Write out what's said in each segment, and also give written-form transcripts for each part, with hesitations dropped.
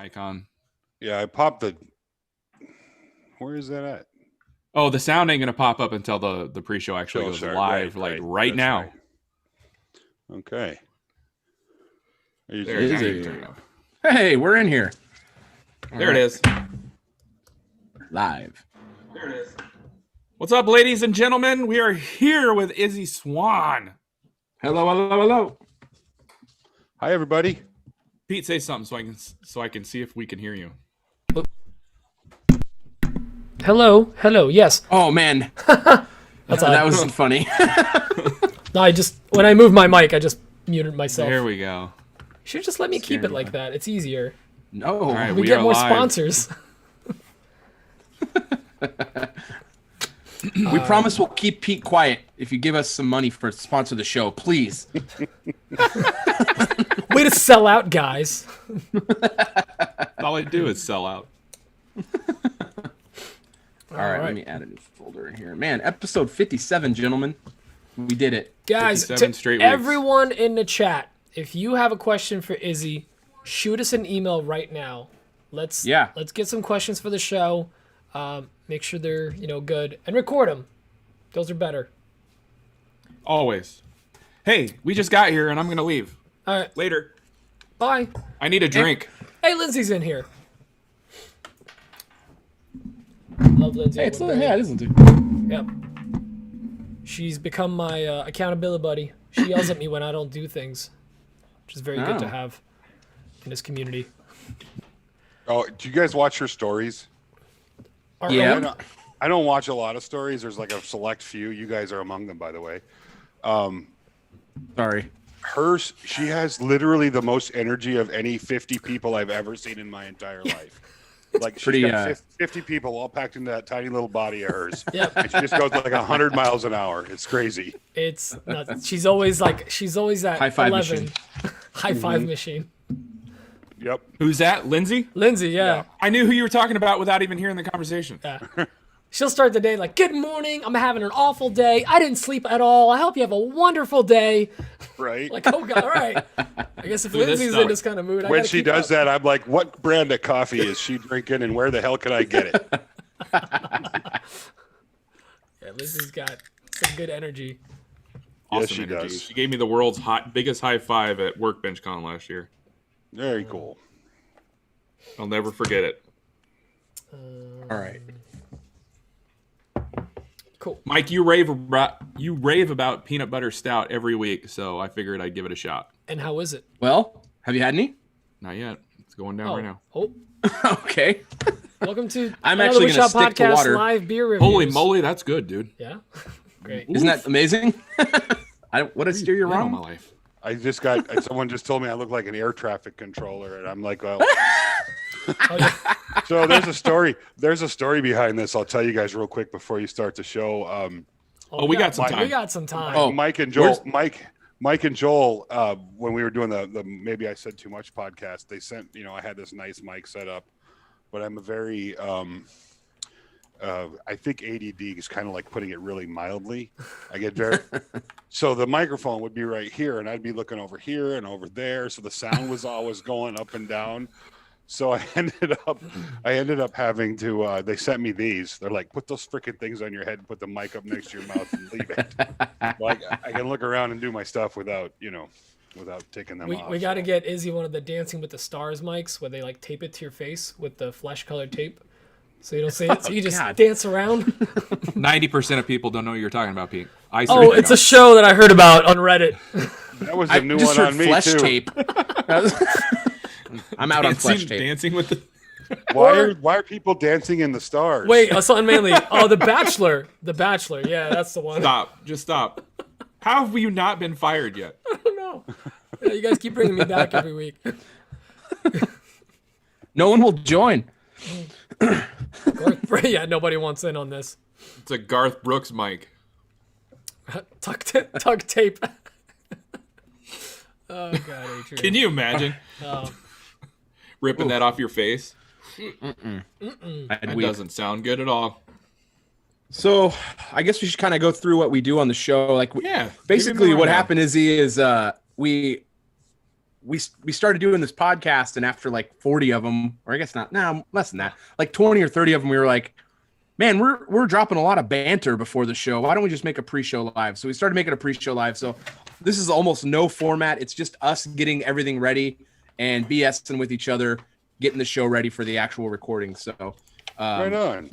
icon. Yeah, I popped the. Where is that at? Oh, the sound ain't gonna pop up until the pre-show actually goes live, right now. Right. Okay. There it is. Hey, we're in here. There it is. Live. There it is. What's up, ladies and gentlemen? We are here with Izzy Swan. Hello, hello, hello. Hi, everybody. Pete, say something so I can see if we can hear you. Hello, yes. Oh man, that wasn't funny. No, when I moved my mic, I just muted myself. There we go. You should just let me keep it like that. It's easier. No, all right, we get more sponsors. We promise we'll keep Pete quiet if you give us some money for sponsor the show, please. Way to sell out, guys. All I do is sell out. All right, let me add a new folder in here. Man, episode 57, gentlemen. We did it. Guys, to everyone in the chat, if you have a question for Izzy, shoot us an email right now. Let's get some questions for the show. Make sure they're, good. And record them. Those are better. Always. Hey, we just got here and I'm going to leave. All right. Later. Bye. I need a drink. Hey, Lindsay's in here. Love Lindsay. Hey, it isn't it? Yep. She's become my accountability buddy. She yells at me when I don't do things, which is very good to have in this community. Oh, do you guys watch her stories? Yeah. I don't watch a lot of stories. There's like a select few. You guys are among them, by the way. Sorry. She has literally the most energy of any 50 people I've ever seen in my entire life. Like she's got 50 people all packed into that tiny little body of hers. Yep. And she just goes like 100 miles an hour. It's crazy. It's nuts. She's always at high five 11. machine. High five machine. Yep. Who's that? Lindsay? Lindsay, yeah. I knew who you were talking about without even hearing the conversation. Yeah. She'll start the day like, good morning. I'm having an awful day. I didn't sleep at all. I hope you have a wonderful day. Right. Like, oh, God, all right. I guess if Lindsay's in this kind of mood, when she does that, I'm like, what brand of coffee is she drinking and where the hell can I get it? Yeah, Lindsay's got some good energy. Awesome yes, she energy. does. She gave me the world's biggest high five at Workbench Con last year. Very cool. I'll never forget it. All right. Cool. Mike, you rave about peanut butter stout every week, so I figured I'd give it a shot. And how is it? Well, have you had any? Not yet. It's going down right now. Oh. Okay. Welcome to I'm actually going to stick to water. Live beer reviews. Holy moly, that's good, dude. Yeah. Great. Isn't that amazing? What a steer you wrong? My life. I just got someone just told me I look like an air traffic controller, and I'm like, well. Oh, yeah. So there's a story. There's a story behind this. I'll tell you guys real quick before you start the show. We got some time. We got some time. Oh, Mike and Joel. Mike and Joel. When we were doing the maybe I said too much podcast, they sent. I had this nice mic set up, but I'm a very. I think ADD is kind of like putting it really mildly. I get very. So the microphone would be right here, and I'd be looking over here and over there. So the sound was always going up and down. So I ended up having to. They sent me these. They're like, put those freaking things on your head and put the mic up next to your mouth and leave it. Like I can look around and do my stuff without taking them off. We got to get Izzy one of the Dancing with the Stars mics where they like tape it to your face with the flesh-colored tape, so you don't see it. So you just dance around. 90% of people don't know what you're talking about, Pete. It's a show that I heard about on Reddit. That was a new one on me flesh too. Tape. I'm out on flesh tape. Dancing with the. Why are people dancing in the stars? Wait, I saw it mainly. Oh, The Bachelor. The Bachelor. Yeah, that's the one. Stop. Just stop. How have you not been fired yet? I don't know. Yeah, you guys keep bringing me back every week. No one will join. Yeah, nobody wants in on this. It's a Garth Brooks mic. Tuck tape. Oh God, Adrian. Can you imagine ripping that off your face? That doesn't sound good at all. So I guess we should kind of go through what we do on the show. Like, yeah, basically what happened is we we started doing this podcast, and after like 40 of them, or I guess not, no, less than that, like 20 or 30 of them, we were like, man, we're dropping a lot of banter before the show. Why don't we just make a pre-show live? So we started making a pre-show live. So this is almost no format. It's just us getting everything ready and BSing with each other, getting the show ready for the actual recording. So right on.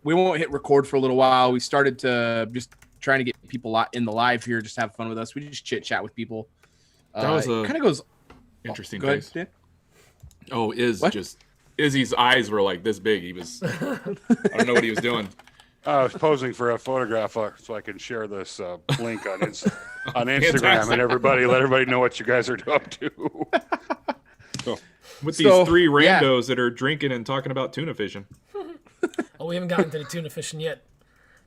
We won't hit record for a little while. We started to just trying to get people in the live here, just have fun with us. We just chit chat with people. That was kind of goes interesting. Go ahead, Dan. Oh, Izzy's eyes were like this big. He was, I don't know what he was doing. I was posing for a photograph so I can share this link on Instagram Fantastic. and let everybody know what you guys are up to. With these three randos that are drinking and talking about tuna fishing. Oh, we haven't gotten to the tuna fishing yet.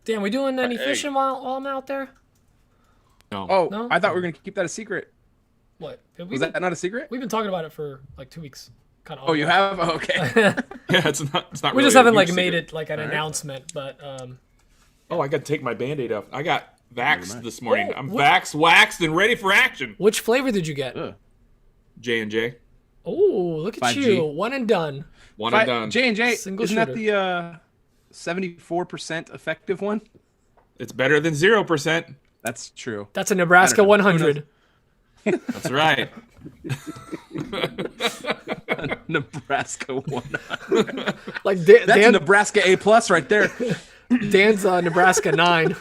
Dan, we doing any fishing while I'm out there? No. Oh, No? I thought we were going to keep that a secret. What? Was that not a secret? We've been talking about it for like 2 weeks. Kind of. Oh, you have? Oh, okay. Yeah, it's not. We really just a haven't huge like made secret. it like an announcement, but Oh, I got to take my Band-Aid off. I got vaxxed this morning. Oh, I'm vaxxed, waxed, and ready for action. which flavor did you get? J&J. Oh, look at 5G. you. One and done. One and done. J&J, Single isn't that shooter. the 74% effective one? It's better than 0%. That's true. That's a Nebraska I don't know. 100. That's right. Nebraska one. Like That's a Nebraska A+ right there. Dan's Nebraska 9.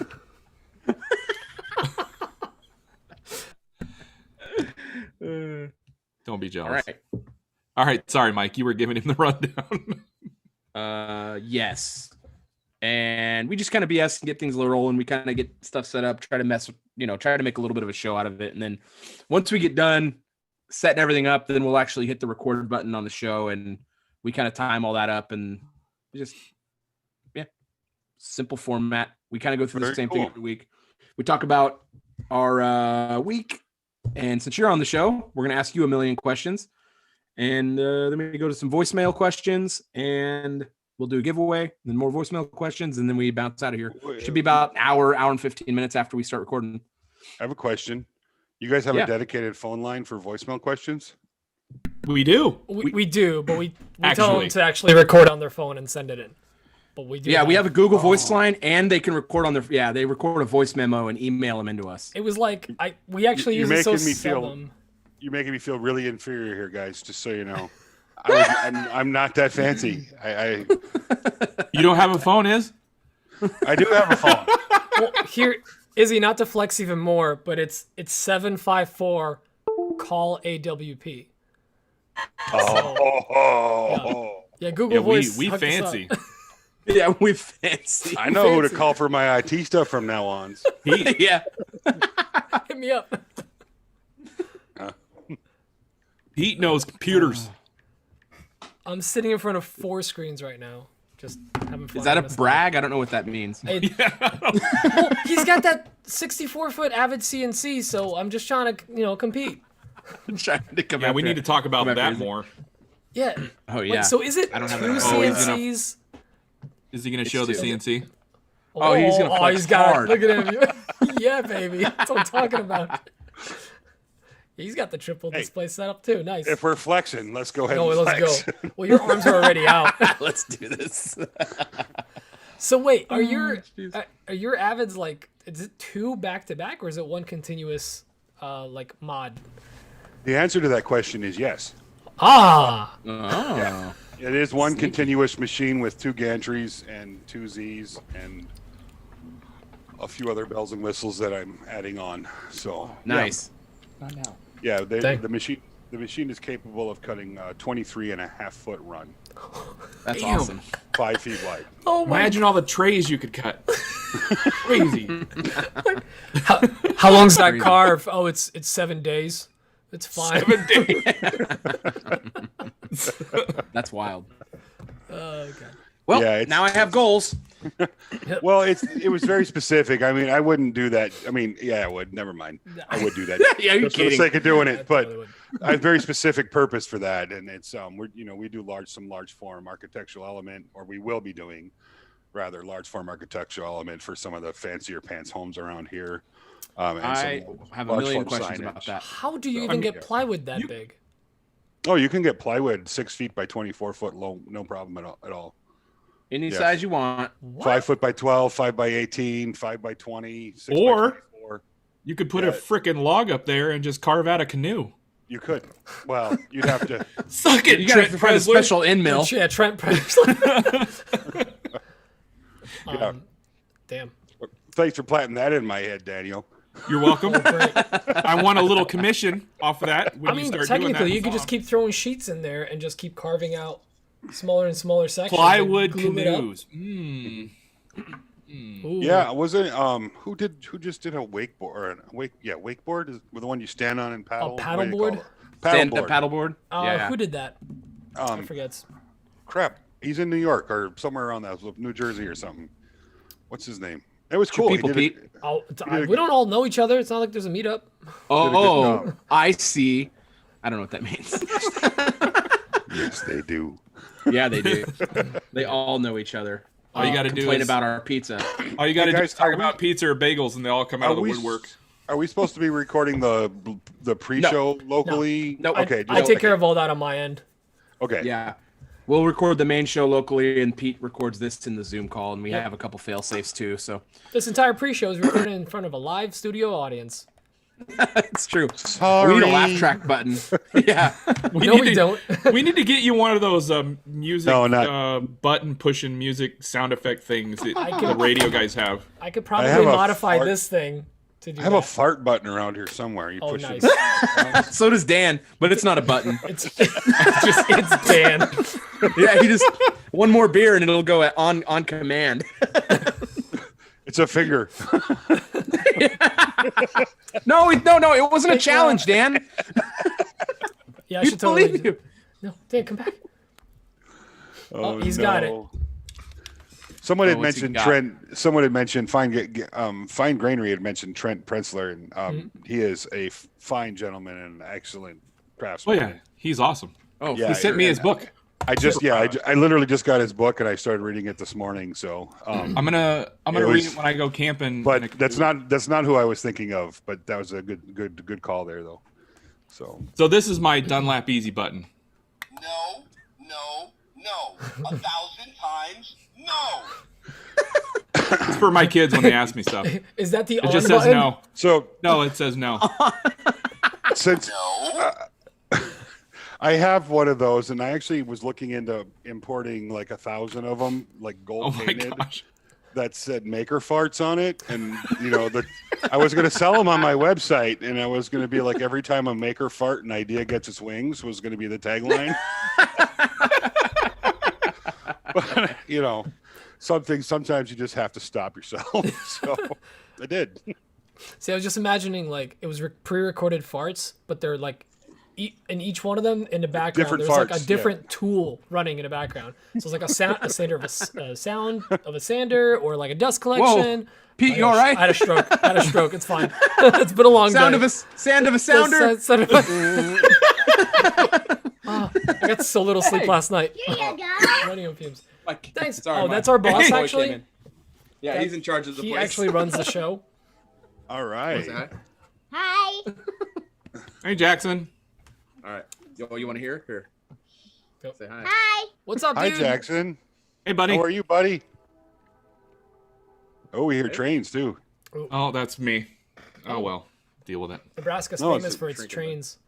Don't be jealous. All right. All right. Sorry, Mike. You were giving him the rundown. Yes. And we just kind of BS and get things rolling. We kind of get stuff set up, try to try to make a little bit of a show out of it. And then once we get done setting everything up, then we'll actually hit the record button on the show, and we kind of time all that up, and just, simple format. We kind of go through the same thing every week. We talk about our week. And since you're on the show, we're going to ask you a million questions. And then we go to some voicemail questions, and we'll do a giveaway, then more voicemail questions, and then we bounce out of here. Should be about an hour and 15 minutes after we start recording. I have a question. You guys have a dedicated phone line for voicemail questions? We do. We do, but we tell Actually. them to actually record on their phone and send it in. But we do. Yeah, we have a Google Voice line, and they can record on their. They record a voice memo and email them into us. It was like we actually use it so seldom. You're making me feel really inferior here, guys. Just so you know, I'm not that fancy. You don't have a phone, Iz? I do have a phone. Well, here, Izzy, not to flex even more, but it's 754 call AWP. Yeah, Google Voice. We hooked us up. fancy. Yeah, we fancy. I know who to call for my IT stuff from now on. Yeah. Hit me up. Pete knows computers. I'm sitting in front of 4 screens right now, just having fun. Is that a on this brag? I don't know what that means. Well, he's got that 64-foot Avid CNC, so I'm just trying to, compete. I'm trying to come Yeah, we need to talk about that Izzy. more. Yeah. Oh, yeah. Wait, so is it I don't have 2 that. CNCs? Is he going to show the CNC? Oh, he's gonna flex he's got hard. it. Look at him. Yeah, baby. That's what I'm talking about. He's got the triple display set up too. Nice. If we're flexing, let's go ahead and let's flex. go. Well, your arms are already out. Let's do this. So wait, are your Avids like, is it 2 back to back, or is it 1 continuous like mod? The answer to that question is yes. Ah. Oh. Yeah. It is 1 continuous machine with 2 gantries and 2 Zs and a few other bells and whistles that I'm adding on. So Nice. Not now. Yeah, the machine is capable of cutting 23.5-foot run, That's Damn. awesome. 5 feet wide. Oh my. Imagine all the trays you could cut. Crazy. How long's that car? Oh, it's 7 days. It's fine. 7 days. That's wild. Oh god. Well, Yeah, now I have goals. Well, it was very specific. I mean, I wouldn't do that. I mean, yeah, I would. Never mind. I would do that. Yeah, you're Just for the kidding. sake of doing it, but Totally would. I have very specific purpose for that, and it's we do some large form architectural element, or we will be doing rather large form architectural element for some of the fancier pants homes around here. And I some have a large million form questions signage. about that. How do you even get plywood that big? Oh, you can get plywood 6 feet by 24 foot low, no problem at all. Any size you want. What? 5 foot by 12, 5 by 18, 5 by 20, 6 by Or 24. you could put a freaking log up there and just carve out a canoe. You could. Well, you'd have to. Suck it, You got Trent to find a Presley. special end mill. Yeah, Trent Presley. Yeah. Damn. Thanks for planting that in my head, Daniel. You're welcome. Great. I want a little commission off of that. When I mean, you start doing technically, that you could just keep throwing sheets in there and just keep carving out smaller and smaller sections. plywood and glue it up. canoes. Mm. Ooh. Yeah, wasn't who just did a wakeboard? Wakeboard is the one you stand on and paddle. A paddleboard? Stand-up paddleboard. Who did that? I forget. Crap, he's in New York or somewhere around that, New Jersey or something. What's his name? It was cool. People, Pete. We don't all know each other. It's not like there's a meetup. Oh, I see. I don't know what that means. Yes, they do. Yeah, they do. They all know each other. All you got to do complain is about our pizza. all you got to do guys, is talk are about pizza or bagels, and they all come out of the woodwork. Are we supposed to be recording the pre-show locally? No. Okay. I take care of all that on my end. Okay. Yeah. We'll record the main show locally, and Pete records this in the Zoom call, and we have a couple fail safes too. So This entire pre-show is recorded in front of a live studio audience. it's true. Sorry. We need a laugh track button. Yeah. We don't. We need to get you one of those music No, button pushing music sound effect things that I the can- radio guys have. I could probably have a modify fart- this thing to do I have that. a fart button around here somewhere. You Oh, push nice. it. So does Dan, but it's not a button. It's Dan. Yeah, he just one more beer and it'll go on command. It's a finger. No, it wasn't a challenge, Dan. Yeah, I You should totally. believe you. No, Dan, come back. Oh, he's got it. Someone had what's he mentioned got? Trent. Someone had mentioned Fine Grainery had mentioned Trent Prenzler, and he is a fine gentleman and an excellent Oh craftsman. yeah, he's awesome. Oh, Yeah, He sent me his book. I literally just got his book and I started reading it this morning. So I'm gonna read it when I go camping. but that's not who I was thinking of. But that was a good call there though. So this is my Dunlap Easy button. No. 1,000 times no. It's for my kids when they ask me stuff. It Is that the just on says button? no. So No, it says no. since No. I have one of those, and I actually was looking into importing like 1,000 of them, like Oh gold my painted, gosh. that said "maker farts" on it, and I was going to sell them on my website, and I was going to be like, every time a maker fart, an idea gets its wings was going to be the tagline. But, sometimes you just have to stop yourself. So I did. See, I was just imagining like it was pre-recorded farts, but they're like in each one of them in the background Different there's like farts, a different tool running in the background. So it's like a sander of a sound of a sander or like a dust collection. Pete, you all right? I had a stroke. It's fine. It's been a long Sound day. of a sounder. Oh, I got so little sleep last night. Here you go. Running on fumes. Thanks. Sorry, Oh, that's our boss boy actually. came in. Yeah, he's in charge of the He place. actually runs the show. All right. Hi. Hey Jackson. All right. You want to hear? Here. Go. Say hi. Hi. What's up, Hi, dude? Jackson. Hey buddy. How are you, buddy? Oh, we hear trains too. Oh, that's me. Oh well, deal with it. Nebraska's No, it's famous a for its trinket, trains.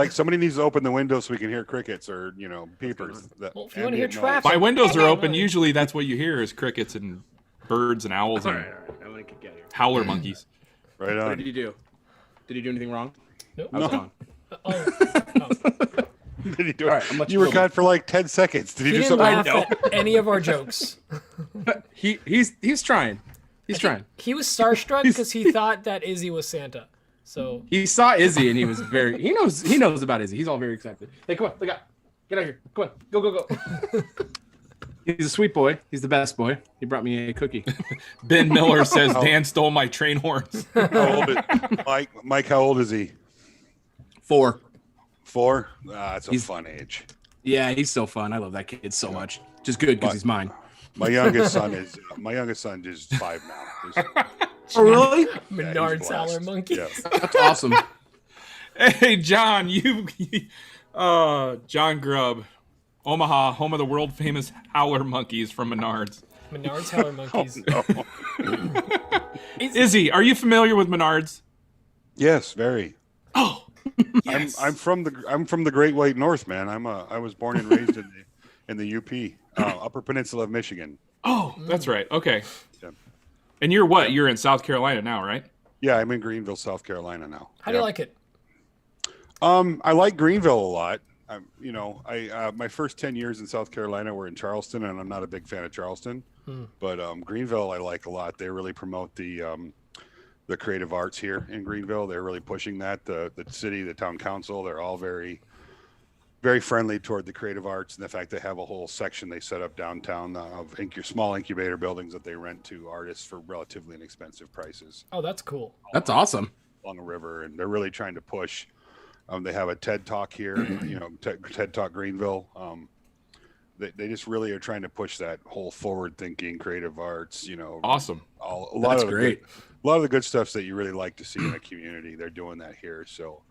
Somebody needs to open the window so we can hear crickets or peepers. Well, if you want to hear ambient traffic, My windows are open. Right. Usually, that's what you hear is crickets and birds and owls All and right. I'm gonna kick out here. howler monkeys. noise. Right What on. did you do? Did you do anything wrong? Nope. I was No. gone. Did he do All it? right, I'm let You you were go. gone for like 10 seconds. Did he, He do didn't something? laugh at any of our jokes. He's trying. He's trying. He was starstruck because he thought that Izzy was Santa. So He saw Izzy and he was very. He knows about Izzy. He's all very excited. Hey, come on, look out. Get out here. Come on, go. He's a sweet boy. He's the best boy. He brought me a cookie. Ben Miller says Dan stole my train horns. How old is Mike, how old is he? 4. 4? It's a He's- fun age. Yeah, he's so fun. I love that kid so much. Just good because he's mine. My youngest son is 5 now. Oh, really? Menard blessed. Sour Monkey. Yeah. That's awesome. Hey John, John Grubb, Omaha, home of the world famous howler monkeys from Menards. Menards howler monkeys. No. Izzy, are you familiar with Menards? Yes, very. Oh, yes. I'm from the Great White North, man. I was born and raised in the UP, Upper Peninsula of Michigan. Oh, that's right. Okay. Yeah. And you're what? You're in South Carolina now, right? Yeah, I'm in Greenville, South Carolina now. How do you like it? I like Greenville a lot. My first 10 years in South Carolina were in Charleston, and I'm not a big fan of Charleston. But Greenville I like a lot. They really promote the creative arts here in Greenville. They're really pushing that. The city, the town council, they're all very, very friendly toward the creative arts, and the fact they have a whole section they set up downtown of small incubator buildings that they rent to artists for relatively inexpensive prices. Oh, that's cool. That's awesome. Along a river, and they're really trying to push. They have a TED Talk here, TED Talk Greenville. They just really are trying to push that whole forward-thinking creative arts. Awesome. That's great. A lot of the good stuff that you really like to see in a community, they're doing that here. So,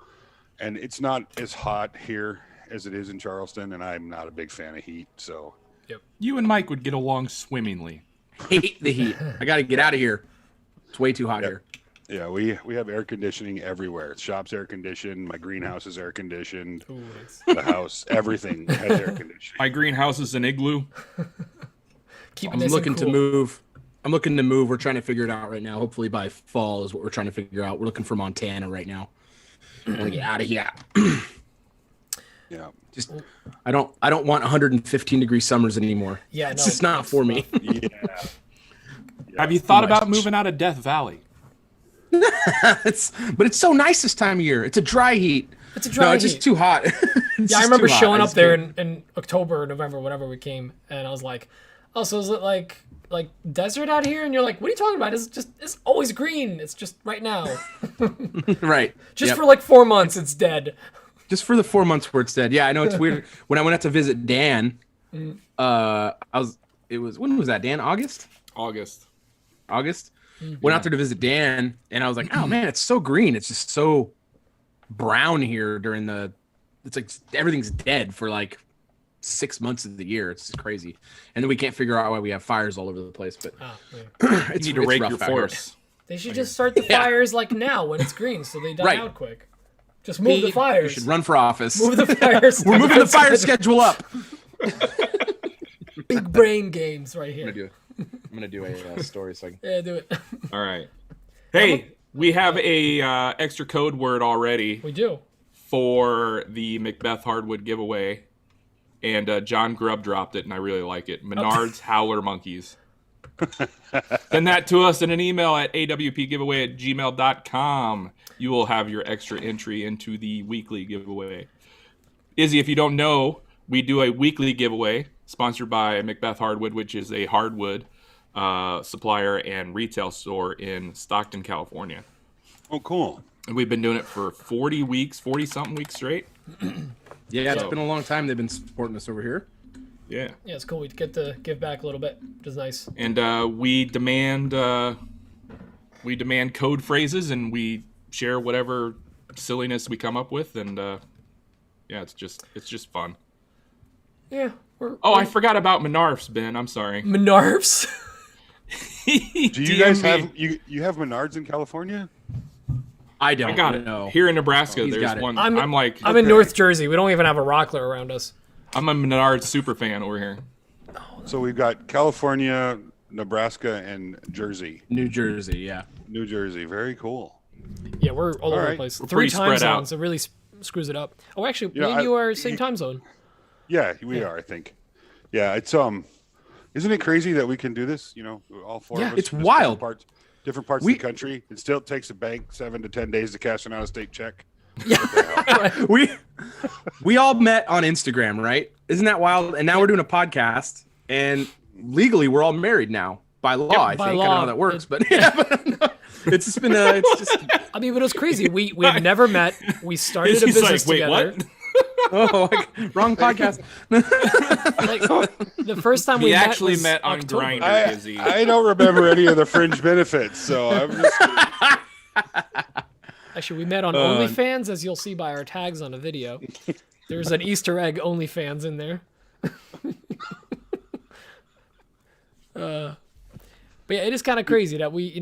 and it's not as hot here as it is in Charleston, and I'm not a big fan of heat. So, Yep. You and Mike would get along swimmingly. Hate the heat. I got to get out of here. It's way too hot here. yeah, we have air conditioning everywhere. The shop's air conditioned. My greenhouse is air conditioned. Ooh, nice. The house, everything has air conditioning. My greenhouse is an igloo. Keep it nice and cool. I'm looking to move. We're trying to figure it out right now. Hopefully by fall is what we're trying to figure out. We're looking for Montana right now. I want to get out of here. Yeah. Just I don't want 115 degree summers anymore. Yeah, it's just not for me. Yeah. Have you thought about moving out of Death Valley? But it's so nice this time of year. It's a dry heat. It's a dry No, it's heat. just too hot. Yeah, I remember showing up there in October or November, whatever we came, and I was like, "Oh, so is it like desert out here?" And you're like, "What are you talking about? It's always green. It's just right now." Right. Just for like 4 months, it's dead. Just for the 4 months where it's dead. Yeah, I know it's weird. When I went out to visit Dan, when was that, Dan? August. Went out there to visit Dan, and I was like, "Oh man, it's so green. It's just so brown here during it's like everything's dead for like 6 months of the year. It's just crazy." And then we can't figure out why we have fires all over the place. But You need to rake your forests. They should just start the fires like now when it's green, so they die out quick. Just move the fires. You should run for office. Move the fires. We're moving the fire schedule up. Big brain games right here. I'm gonna do a story so I can... Yeah, do it. All right. Hey, we have a extra code word already. We do. For the Macbeth Hardwood giveaway, and John Grubb dropped it, and I really like it. Menards Howler Monkeys. Send that to us in an email at awpgiveaway@gmail.com. You will have your extra entry into the weekly giveaway. Izzy, if you don't know, we do a weekly giveaway sponsored by Macbeth Hardwood, which is a hardwood supplier and retail store in Stockton, California. Oh, cool. And we've been doing it for 40-something weeks straight. Yeah, it's been a long time they've been supporting us over here. Yeah. Yeah, it's cool. We get to give back a little bit, which is nice. And we demand code phrases, and we share whatever silliness we come up with, and yeah, it's just fun. Yeah. I forgot about Menards, Ben. I'm sorry. Menards? Do you guys have you have Menards in California? I don't. I got it. know. Here in Nebraska, there's one. I'm in North Jersey. We don't even have a Rockler around us. I'm a Menards super fan over here. So we've got California, Nebraska, and Jersey. New Jersey, yeah. New Jersey, very cool. Yeah, we're all over the place. We're 3 pretty time spread out. zones. It really screws it up. Oh, actually, me and you are same time zone. Yeah, we are, I think. Yeah, it's isn't it crazy that we can do this? All four of us. It's wild. Different parts of the country. It still takes a bank 7 to 10 days to cash an out-of-state check. Yeah. we all met on Instagram, right? Isn't that wild? And now we're doing a podcast, and legally we're all married now by law. I think. I don't know how that works, but it's just been I mean, but it was crazy. We had never met. We started a business together. What? Wrong podcast. The first time we actually met on Grindr, Izzy. I don't remember any of the fringe benefits, so I'm just. Actually, we met on OnlyFans, as you'll see by our tags on a video. There's an Easter egg OnlyFans in there. But yeah, it is kind of crazy that we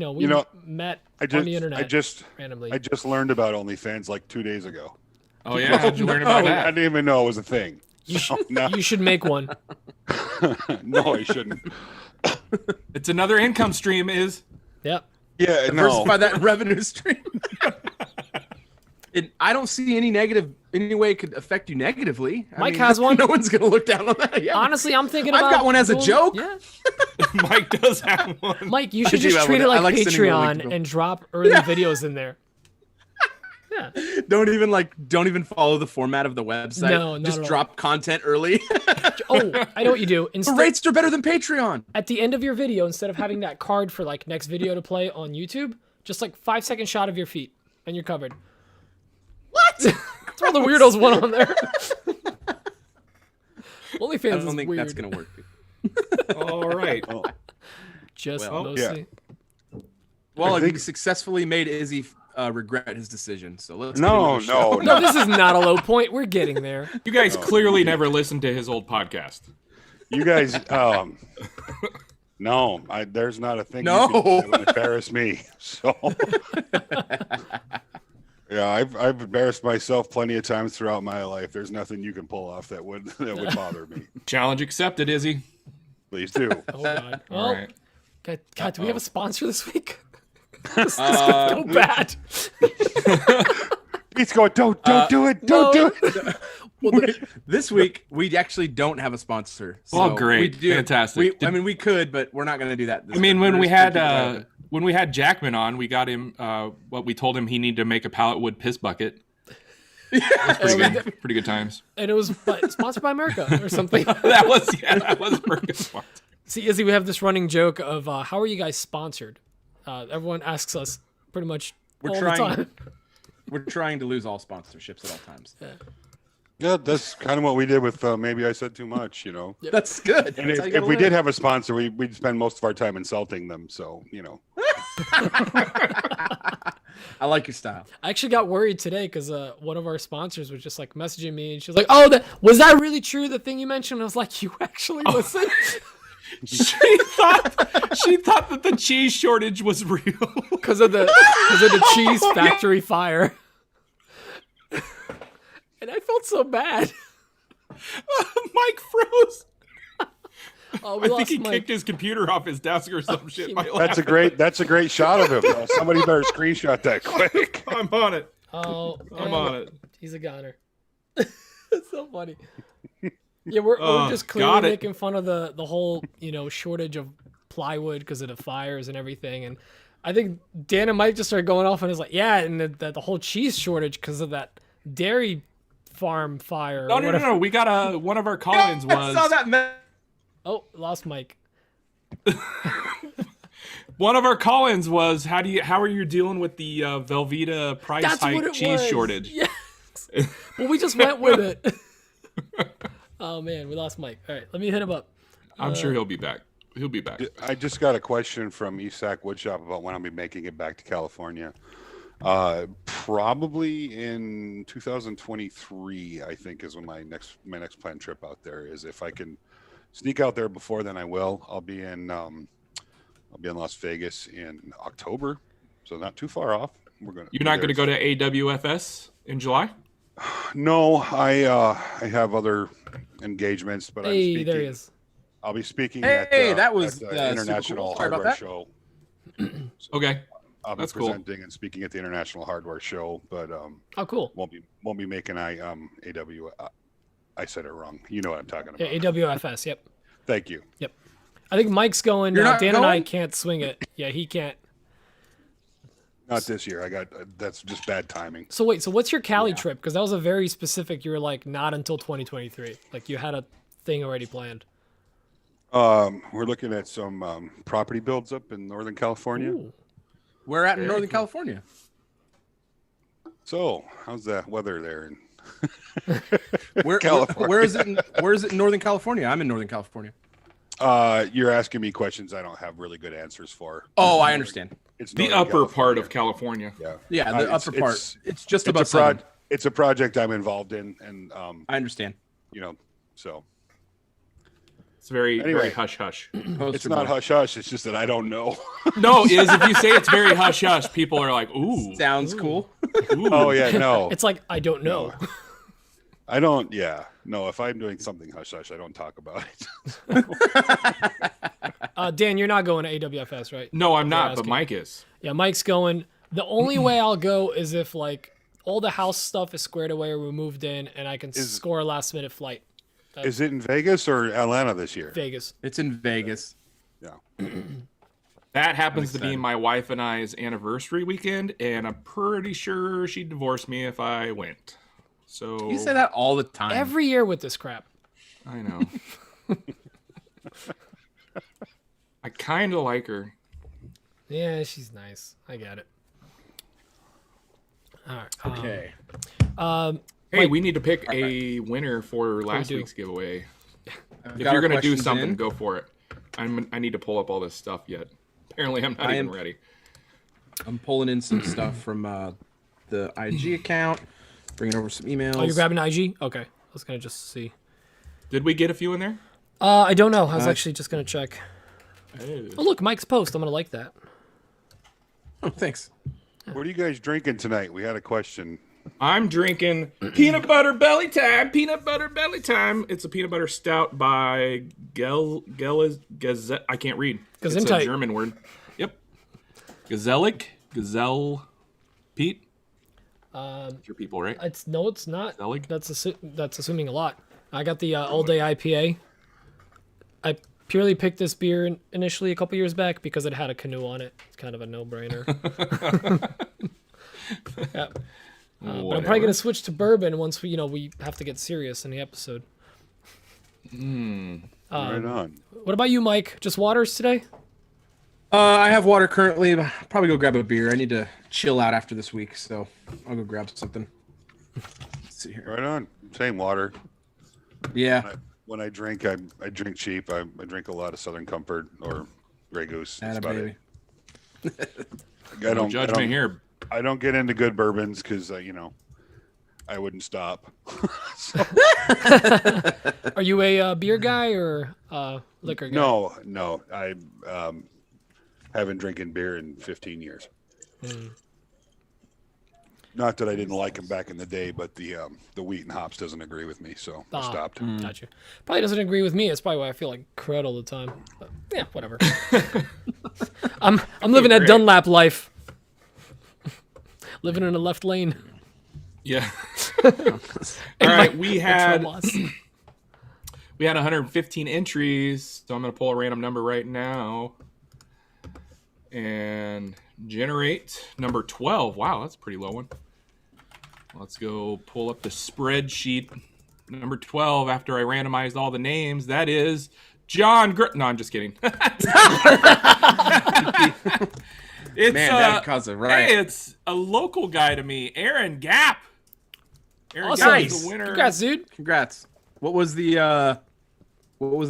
met on the internet randomly. I just learned about OnlyFans like 2 days ago. Oh yeah, how'd you learn about that? I didn't even know it was a thing. You should make one. No, I shouldn't. It's another income stream, is. Yep. Yeah, diversify that revenue stream. I don't see any way it could affect you negatively. Mike has one. No one's gonna look down on that. Yeah. Honestly, I'm thinking about. I've got one as a joke. Yeah. Mike does have one. Mike, you should just treat it like Patreon and drop early videos in there. Yeah. Don't even follow the format of the website. No, just drop content early. Oh, I know what you do. The rates are better than Patreon. At the end of your video, instead of having that card for like next video to play on YouTube, just like 5-second shot of your feet, and you're covered. What? Throw the weirdos one on there. OnlyFans I don't think weird. that's gonna work. All right. Just mostly. Yeah. Well, we successfully made Izzy regret his decision. So let's. No. This is not a low point. We're getting there. You guys clearly never listened to his old podcast. You guys, no, there's not a thing No. that would embarrass me. So, yeah, I've embarrassed myself plenty of times throughout my life. There's nothing you can pull off that would bother me. Challenge accepted, Izzy. Please do. Oh God. All right. God, do we have a sponsor this week? This is gonna go bad. He's going, don't do it. Don't do it. Well, this week we actually don't have a sponsor. So Oh, great. Fantastic. We could, but we're not going to do that. When we had Jackman on, we got him we told him he needed to make a pallet wood piss bucket. That was pretty good. Pretty good times. And it was sponsored by America or something. that was America sponsored. See, Izzy, we have this running joke of how are you guys sponsored? Everyone asks us pretty much the time. We're trying to lose all sponsorships at all times. Yeah, that's kind of what we did with Maybe I Said Too Much, Yep. That's good. And if we did have a sponsor, we'd spend most of our time insulting them. So, I like your style. I actually got worried today because one of our sponsors was just like messaging me and she was like, "Oh, was that really true? The thing you mentioned?" I was like, "You actually listened?" She thought that the cheese shortage was real because of the cheese factory fire. And I felt so bad. Mike froze. Oh, I think he kicked his computer off his desk or some shit. That's a great shot of him. Somebody better screenshot that quick. I'm on it. Oh, I'm on it. He's a goner. It's so funny. Yeah, we're just clearly making fun of the whole shortage of plywood because of the fires and everything. And I think Dan and Mike just started going off and it's like, yeah, and the whole cheese shortage because of that dairy farm fire. No. We got one of our call-ins was. I saw that. Oh, lost Mike. One of our call-ins was how are you dealing with the Velveeta price hike cheese shortage? Yes. Well, we just went with it. Oh man, we lost Mike. All right, let me hit him up. I'm sure he'll be back. He'll be back. I just got a question from Esac Woodshop about when I'll be making it back to California. Probably in 2023, I think, is when my next planned trip out there is. If I can sneak out there before then, I will. I'll be in Las Vegas in October, so not too far off. You're not going to go to AWFS in July? No, I have other engagements, but I'm speaking. There he is. I'll be speaking that was the International Hardware Show. Okay. I'll be presenting and speaking at the International Hardware Show, but oh, cool. Won't be making AW. I said it wrong. You know what I'm talking about. Yeah, AWFS. Yep. Thank you. Yep. I think Mike's going. Dan and I can't swing it. Yeah, he can't. Not this year. That's just bad timing. So wait. So what's your Cali trip? Because that was a very specific. You were like not until 2023. Like you had a thing already planned. We're looking at some property builds up in Northern California. Ooh. Where at in Northern California? So, how's that weather there in California? Where is it in Northern California? I'm in Northern California. You're asking me questions I don't have really good answers for. Oh, I understand. It's the upper part of California. Yeah. Yeah, the upper part. It's just about it's a project I'm involved in, and I understand. So It's very Anyway. hush hush. it's not hush hush. It's just that I don't know. No, if you say it's very hush hush, people are like, ooh. Sounds cool. Ooh. Oh yeah, no. It's like I don't know. I don't. Yeah, no. If I'm doing something hush hush, I don't talk about it. Dan, you're not going to AWFS, right? No, I'm not, but asking. Mike is. Yeah, Mike's going. The only way I'll go is if like all the house stuff is squared away or we moved in, and I can score a last minute flight. Is it in Vegas or Atlanta this year? Vegas. It's in Vegas. Yeah. That happens to excited. be my wife and I's anniversary weekend, and I'm pretty sure she'd divorce me if I went. So You say that all the time. Every year with this crap. I know. I kind of like her. Yeah, she's nice. I get it. All right. Okay. Hey, Mike- we need to pick a winner for last do. week's giveaway. I've If got you're our gonna do questions something, in. go for it. I need to pull up all this stuff yet. Apparently, I'm not even ready. I'm pulling in some stuff from the IG account, bringing over some emails. Oh, you're grabbing IG? Okay. I was going to just see. Did we get a few in there? I don't know. I was actually just going to check. Oh. Oh, look, Mike's post. I'm going to like that. Oh, thanks. What are you guys drinking tonight? We had a question. I'm drinking peanut butter belly time. Peanut butter belly time. It's a peanut butter stout by Gazelle. I can't read. It's a Gesundheit. German word. Yep. Gazelle. Pete. It's your people, right? It's not. Zelig? That's assuming a lot. I got the all day IPA. I purely picked this beer initially a couple years back because it had a canoe on it. It's kind of a no-brainer. Yeah. But I'm probably gonna switch to bourbon once we have to get serious in the episode. Right on. What about you, Mike? Just waters today? I have water currently. I'll probably go grab a beer. I need to chill out after this week, so I'll go grab something. Let's see here. Right on. Same water. Yeah. When I drink, I drink cheap. I drink a lot of Southern Comfort or Grey Goose. That's Atta about baby. it. No judgment here. I don't get into good bourbons because I wouldn't stop. Are you a beer guy or liquor guy? No. I haven't drinking beer in 15 years. Not that I didn't like them back in the day, but the wheat and hops doesn't agree with me, so I stopped. Gotcha. Probably doesn't agree with me. It's probably why I feel like crud all the time. But, yeah, whatever. I'm living that Dunlap life. Living in a left lane. Yeah. All right, we had loss. 115 entries, so I'm going to pull a random number right now and generate number 12. Wow, that's a pretty low one. Let's go pull up the spreadsheet. Number 12, after I randomized all the names, that is John No, I'm just kidding. It's, Man, that caused a riot. Hey, it's a local guy to me, Aaron Gap. Aaron Awesome. Gap is the winner. Congrats, dude. Congrats. What was the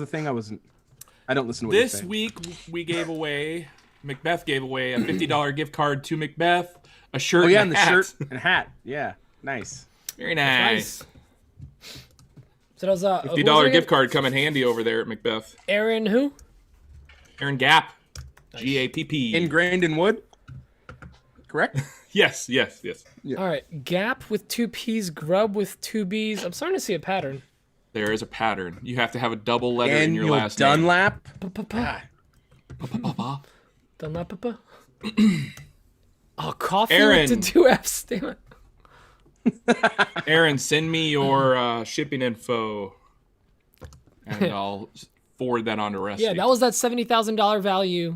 thing? I don't listen to what you This say. week we gave away, Macbeth gave away a $50 gift card to Macbeth, a shirt Oh yeah, and and a the hat. shirt and hat. Yeah, nice. Very nice. So that was $50 gift card come in handy over there at Macbeth. Aaron who? Aaron Gap. G-A-P-P. Ingrained in wood. Correct. Yes. All right, Gap with 2 P's, Grub with 2 B's. I'm starting to see a pattern. There is a pattern. You have to have a double letter in your Daniel last name. Dunlap. Dunlap. Oh, coffee Aaron. with the 2 F's. Damn it. Aaron, send me your shipping info, and I'll forward that on to Rusty. Yeah, that was that $70,000 value.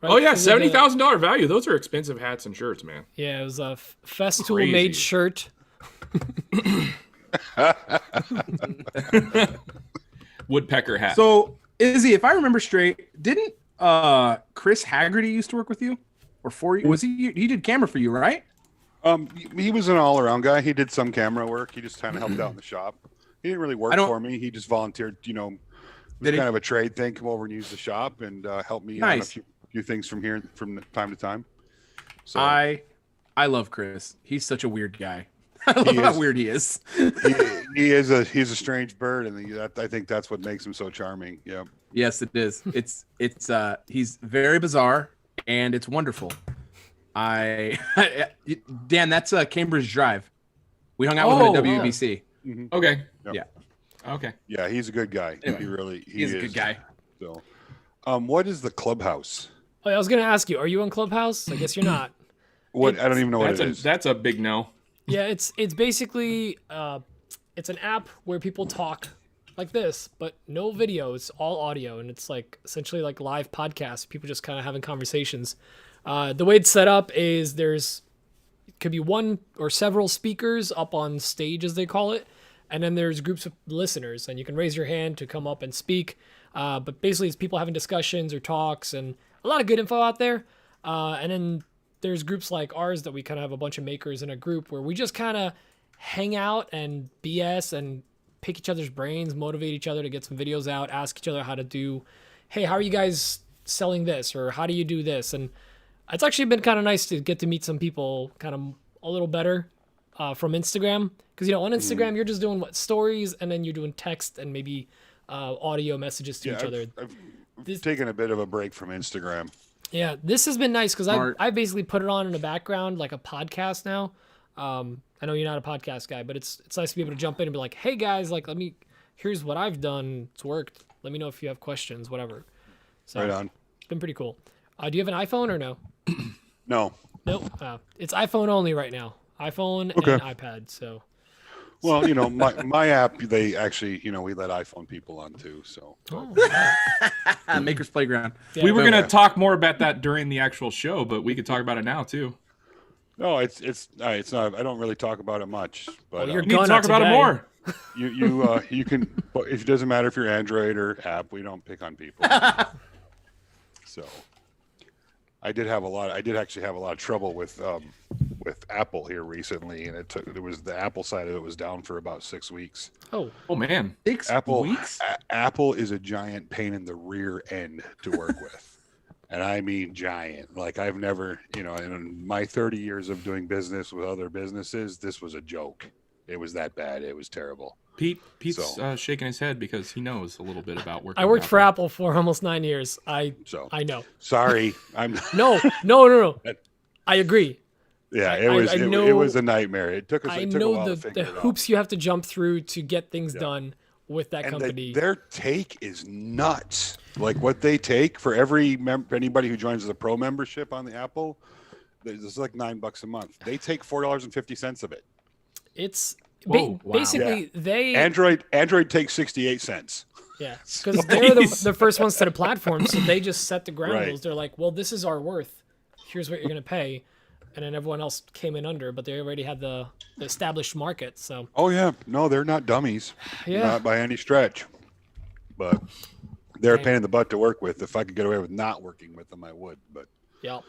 Right? Oh yeah, Because of the- $70,000 value. Those are expensive hats and shirts, man. Yeah, it was a Festool Crazy. made shirt. Woodpecker hat. So Izzy, if I remember straight, didn't Chris Haggerty used to work with you, or for you? Was he? He did camera for you, right? He was an all-around guy. He did some camera work. He just kind of helped out in the shop. He didn't really work for me. He just volunteered. It was kind of a trade thing. Come over and use the shop and help me on a few things from time to time. So I love Chris. He's such a weird guy. I love how weird he is. He's a strange bird, and I think that's what makes him so charming. Yeah. Yes, it is. He's very bizarre, and it's wonderful. Dan, that's Cambridge Drive. We hung out with him at WBC. Mm-hmm. Okay. Yep. Yeah. Okay. Yeah, he's a good guy. Anyway, He's a good guy. So, what is the Clubhouse? Oh, I was gonna ask you, are you on Clubhouse? I guess you're not. What? I don't even know what it is. That's a big no. Yeah, it's basically it's an app where people talk like this, but no video. It's all audio, and it's like essentially like live podcasts. People just kind of having conversations. The way it's set up is could be one or several speakers up on stage, as they call it, and then there's groups of listeners, and you can raise your hand to come up and speak. But basically, it's people having discussions or talks, and a lot of good info out there. And then there's groups like ours that we kind of have a bunch of makers in a group where we just kind of hang out and BS and pick each other's brains, motivate each other to get some videos out, ask each other how to do, hey, how are you guys selling this? Or how do you do this? And it's actually been kind of nice to get to meet some people kind of a little better from Instagram. Because, on Instagram, you're just doing stories, and then you're doing text and maybe audio messages to each other. I've taken a bit of a break from Instagram. Yeah, this has been nice because I basically put it on in the background like a podcast now. I know you're not a podcast guy, but it's nice to be able to jump in and be like, hey guys, like here's what I've done. It's worked. Let me know if you have questions, whatever. So Right on. It's been pretty cool. Do you have an iPhone or no? No. Nope. It's iPhone only right now. iPhone and iPad. So. Well, my app, they actually, we let iPhone people on too. So. Maker's Playground. Yeah. We were going to talk more about that during the actual show, but we could talk about it now too. No, it's not. I don't really talk about it much, but you're We need to talk about it more. you can. It doesn't matter if you're Android or app. We don't pick on people. So, I did actually have a lot of trouble with Apple here recently, and it was the Apple side of it was down for about 6 weeks. Oh man. 6 weeks? Apple is a giant pain in the rear end to work with. And I mean giant. Like I've never, in my 30 years of doing business with other businesses, this was a joke. It was that bad. It was terrible. Pete's shaking his head because he knows a little bit about working. I worked for Apple for almost 9 years. I know. Sorry, I'm No. I agree. Yeah, it was a nightmare. It took a while to figure it out. Hoops you have to jump through to get things done with that company. Their take is nuts. Like what they take for anybody who joins the pro membership on the Apple, it's like $9 a month. They take $4.50 of it. It's Whoa, basically they Android takes 68 cents. Yeah, because they're the first ones to the platform, so they just set the ground rules. They're like, well, this is our worth. Here's what you're gonna pay, and then everyone else came in under, but they already had the established market. So. Oh yeah, no, they're not dummies. Yeah. Not by any stretch. But they're a pain in the butt to work with. If I could get away with not working with them, I would. But. Yeah.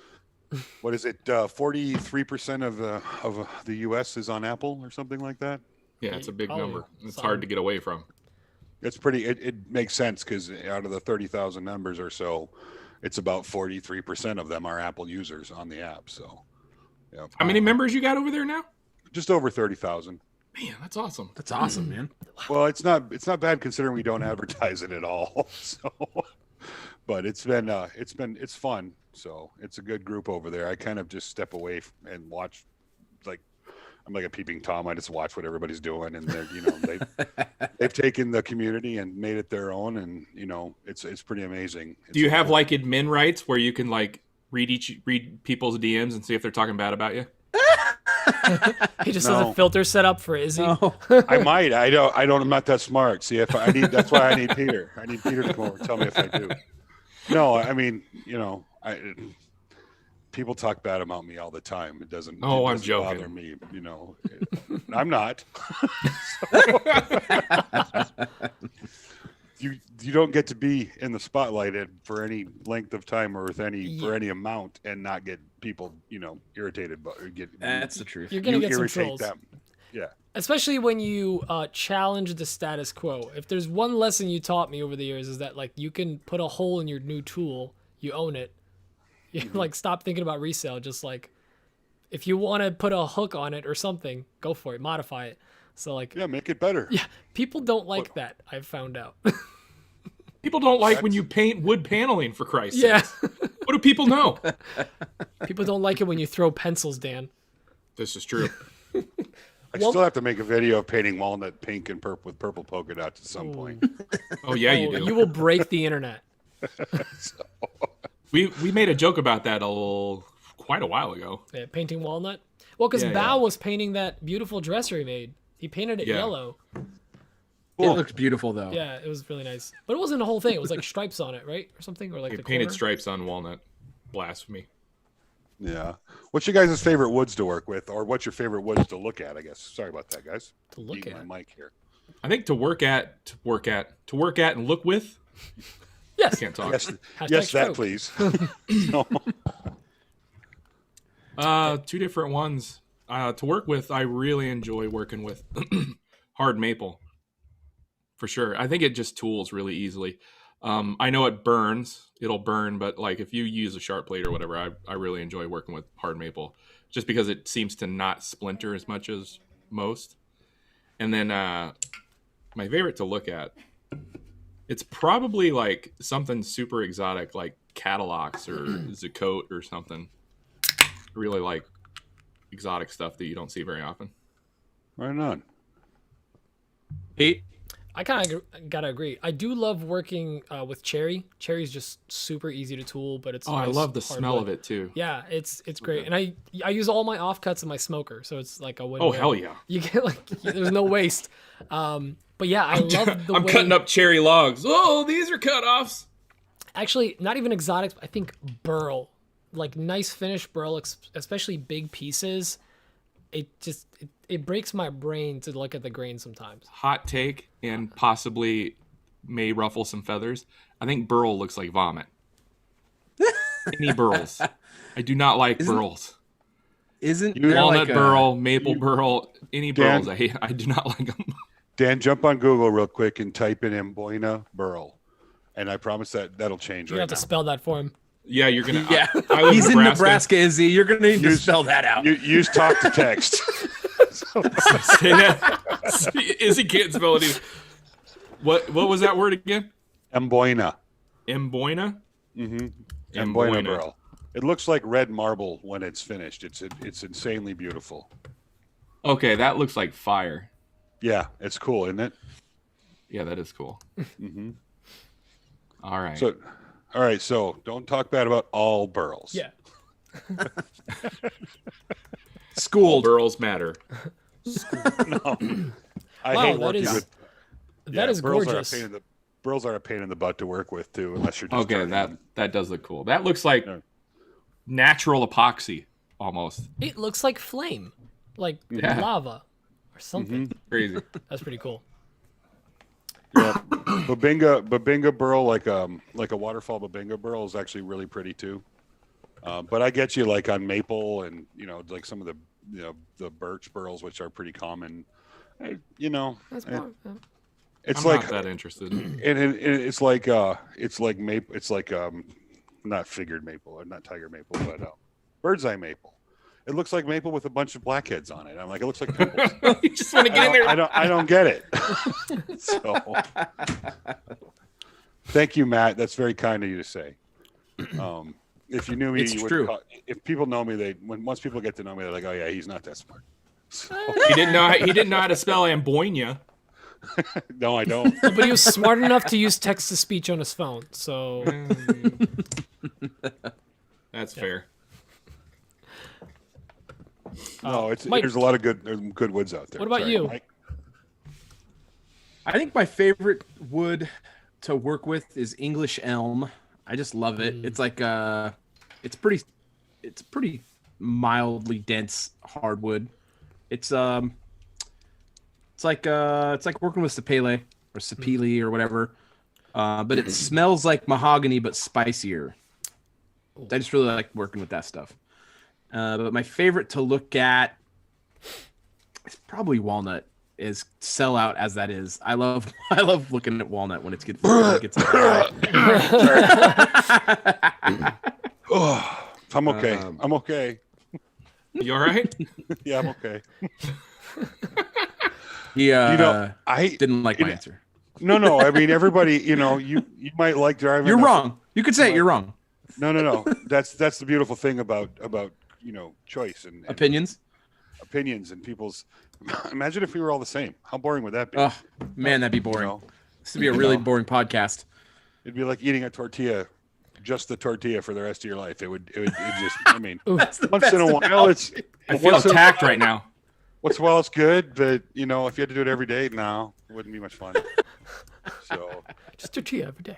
What is it? 43% of the U.S. is on Apple or something like that. Yeah, it's a big number. It's hard to get away from. It's pretty. It makes sense because out of the 30,000 members or so, it's about 43% of them are Apple users on the app. So, yeah. How many members you got over there now? Just over 30,000. Man, that's awesome. That's awesome, man. Well, it's not bad considering we don't advertise it at all. So, but it's fun. So it's a good group over there. I kind of just step away and watch, like I'm like a peeping Tom. I just watch what everybody's doing, and they've taken the community and made it their own, and it's pretty amazing. Do you have like admin rights where you can like read people's DMs and see if they're talking bad about you? He just has a filter set up for Izzy. No. I might. I don't. I'm not that smart. See, if I need, that's why I need Peter. I need Peter to come over and tell me if I do. No, I mean, people talk bad about me all the time. It doesn't. I'm joking. Bother me, I'm not. You don't get to be in the spotlight for any length of time or for any amount and not get people, irritated. But that's the truth. You're gonna get some irritate trolls. them. Yeah. Especially when you challenge the status quo. If there's one lesson you taught me over the years is that like you can put a hole in your new tool, you own it. You like stop thinking about resale. Just like if you want to put a hook on it or something, go for it. Modify it. So like, Yeah, make it better. yeah, people don't like that. I've found out. People don't like when you paint wood paneling, for Christ's Yeah. sake. What do people know? People don't like it when you throw pencils, Dan. This is true. I still have to make a video of painting walnut pink and purple with purple polka dots at some point. Oh yeah, you do. You will break the internet. We made a joke about that quite a while ago. Yeah, painting walnut. Well, because Bao was painting that beautiful dresser he made. He painted it yellow. Cool. It looks beautiful though. Yeah, it was really nice. But it wasn't a whole thing. It was like stripes on it, right? Or something? Or like the painted corner? stripes on walnut. Blasphemy. Yeah. What's your guys' favorite woods to work with, or what's your favorite woods to look at? I guess. Sorry about that, guys. To look Eating at. my mic here. I think to work at and look with. Yes. Can't talk. Yes, Hashtag yes, that stroke. please. Two different ones. To work with, I really enjoy working with hard maple. For sure. I think it just tools really easily. I know it burns. It'll burn, but like if you use a sharp blade or whatever, I really enjoy working with hard maple just because it seems to not splinter as much as most. And then my favorite to look at, it's probably like something super exotic like Catalox or Zacote or something. I really like exotic stuff that you don't see very often. Right on. Pete? I kind of gotta agree. I do love working with cherry. Cherry's just super easy to tool, but it's I nice love the hard smell wood. of it too. Yeah, it's great, and I use all my offcuts in my smoker, so it's like a win. Oh hell yeah! You get like there's no waste. But yeah, I love the I'm way. cutting up cherry logs. Oh, these are cut-offs. Actually, not even exotics. I think burl, like nice finished burl, especially big pieces. It breaks my brain to look at the grain sometimes. Hot take, and possibly may ruffle some feathers. I think burl looks like vomit. Any burls. I do not like burls. Isn't there Walnut like burl, maple burl, any Dan? burls. I do not like them. Dan, jump on Google real quick and type in Amboina burl, and I promise that'll change You right have to now. spell that for him. Yeah, you're gonna. Yeah, I live he's in Nebraska, Izzy. You're gonna need to Use- spell that out. Use talk to text. Say that. Izzy can't spell it either. What was that word again? Amboina. Amboina? Mm-hmm. Amboina. Amboina burl. It looks like red marble when it's finished. It's insanely beautiful. Okay, that looks like fire. Yeah, it's cool, isn't it? Yeah, that is cool. Mm-hmm. All right. All right, so don't talk bad about all burls. Yeah. All Schooled. burls matter. No. I Wow, hate that working is- with. That is burls gorgeous. Burls are a pain in the butt to work with too, unless you're just Okay, turning them. that does look cool. That looks like Yeah. natural epoxy almost. It looks like flame, like Yeah. lava or something. Crazy. That's pretty cool. Yeah, Babinga burl, like a waterfall Babinga burl, is actually really pretty too. But I get you like on maple and like some of the birch burls, which are pretty common. That's more, It's I'm like not that interested. and it's like maple. It's like not figured maple or not tiger maple, but bird's eye maple. It looks like maple with a bunch of blackheads on it. I'm like, it looks like pimples. You just want to get in there. I don't get it. So, thank you, Matt. That's very kind of you to say. If you knew me, It's you true. wouldn't if people know me, once people get to know me, they're like, oh yeah, he's not that smart. So, He didn't know how to spell Amboina. no, I don't. but he was smart enough to use text to speech on his phone. So That's fair. No, Mike, there's a lot of good woods out there. What about Sorry, you? Mike. I think my favorite wood to work with is English elm. I just love it. It's like it's pretty mildly dense hardwood. It's like working with sapele or sapele or whatever. But it smells like mahogany but spicier. I just really like working with that stuff. But my favorite to look at is probably walnut. Is sell out as that is. I love looking at walnut when it gets dry. Oh, I'm okay. I'm okay. You all right? Yeah, I'm okay. I didn't like my answer. No. I mean, everybody, you might like driving. You're wrong. You could say it. You're wrong. No. That's the beautiful thing about choice and opinions and people's. Imagine if we were all the same. How boring would that be? Oh man, that'd be boring. This would be a really boring podcast. It'd be like eating a tortilla, just the tortilla for the rest of your life. It would just. I mean, once in a while, I feel attacked right now. Once in a while, it's good, but if you had to do it every day, no, it wouldn't be much fun. So just tortilla every day.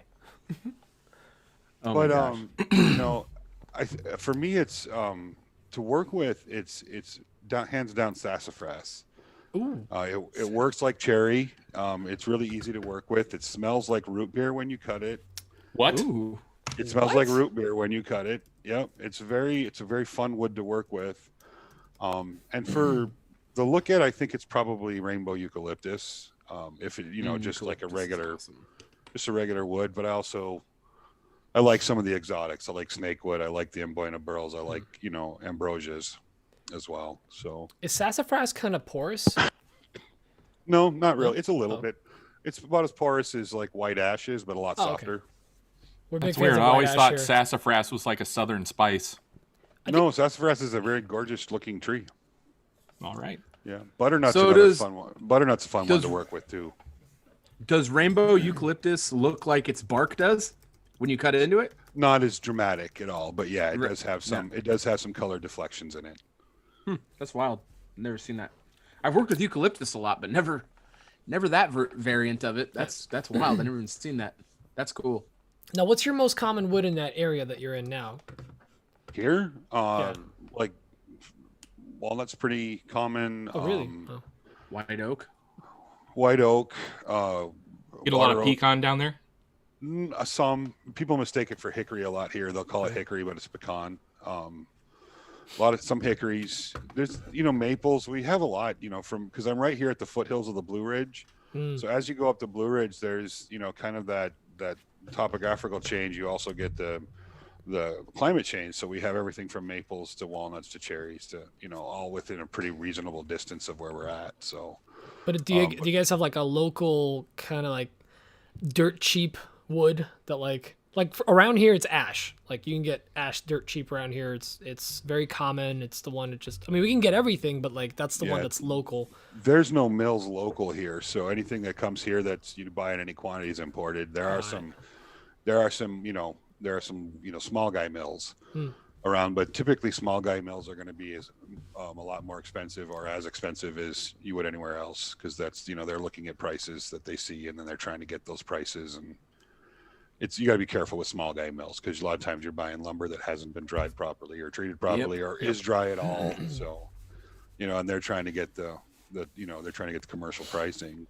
For me, it's to work with. It's hands down Sassafras. Ooh. It works like cherry. It's really easy to work with. It smells like root beer when you cut it. What? Ooh. It smells like root beer when you cut it. Yep. It's a very fun wood to work with. And for the look at, I think it's probably rainbow eucalyptus. If it, just like a regular wood, but I like some of the exotics. I like snakewood. I like the Amboina burls. I like, ambrosias as well. So is sassafras kind of porous? No, not really. It's a little bit. It's about as porous as like white ash is, but a lot softer. Okay. We're That's big weird. fans I of always white thought ash here. sassafras was like a southern spice. No, sassafras is a very gorgeous looking tree. All right. Yeah, butternut's So another does- fun one. Butternut's a fun one to work with too. Does rainbow eucalyptus look like its bark does when you cut it into it? Not as dramatic at all, but yeah, it Right. does have some. It does have some color deflections in it. That's wild. Never seen that. I've worked with eucalyptus a lot, but never that variant of it. That's wild. I never even seen that. That's cool. Now, what's your most common wood in that area that you're in now? Here, like walnut's pretty common. Oh, really? White oak. White oak. Get a lot water of oak. pecan down there. Some people mistake it for hickory a lot here. They'll call it hickory, but it's pecan. Some hickories. There's maples. We have a lot. Because I'm right here at the foothills of the Blue Ridge. So as you go up the Blue Ridge, there's kind of that topographical change. You also get the climate change. So we have everything from maples to walnuts to cherries to all within a pretty reasonable distance of where we're at. So. But do you guys have like a local kind of like dirt cheap wood that like around here it's ash. Like you can get ash dirt cheap around here. It's very common. It's the one that we can get everything, but like that's the one that's local. There's no mills local here, so anything that comes here that's you buy in any quantity is imported. There are some small guy mills around, but typically small guy mills are going to be a lot more expensive or as expensive as you would anywhere else, because that's they're looking at prices that they see and then they're trying to get those prices, and you got to be careful with small guy mills because a lot of times you're buying lumber that hasn't been dried properly or treated properly or is dry at all. So and they're trying to get the commercial pricing,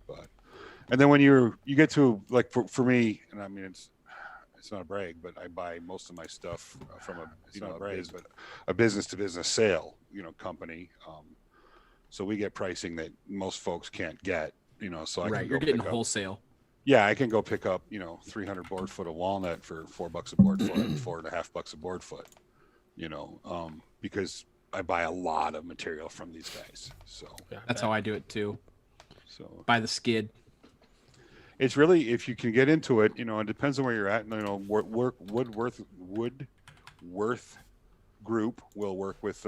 and then when you get to like for me, and I mean it's not a brag, but I buy most of my stuff from a business to business sale, company. So we get pricing that most folks can't get, so I can you're getting wholesale. Yeah, I can go pick up, 300 board foot of walnut for $4 a board foot, $4.50 a board foot, because I buy a lot of material from these guys. So that's how I do it too. So buy the skid. It's really, if you can get into it, it depends on where you're at. Woodworth Group will work with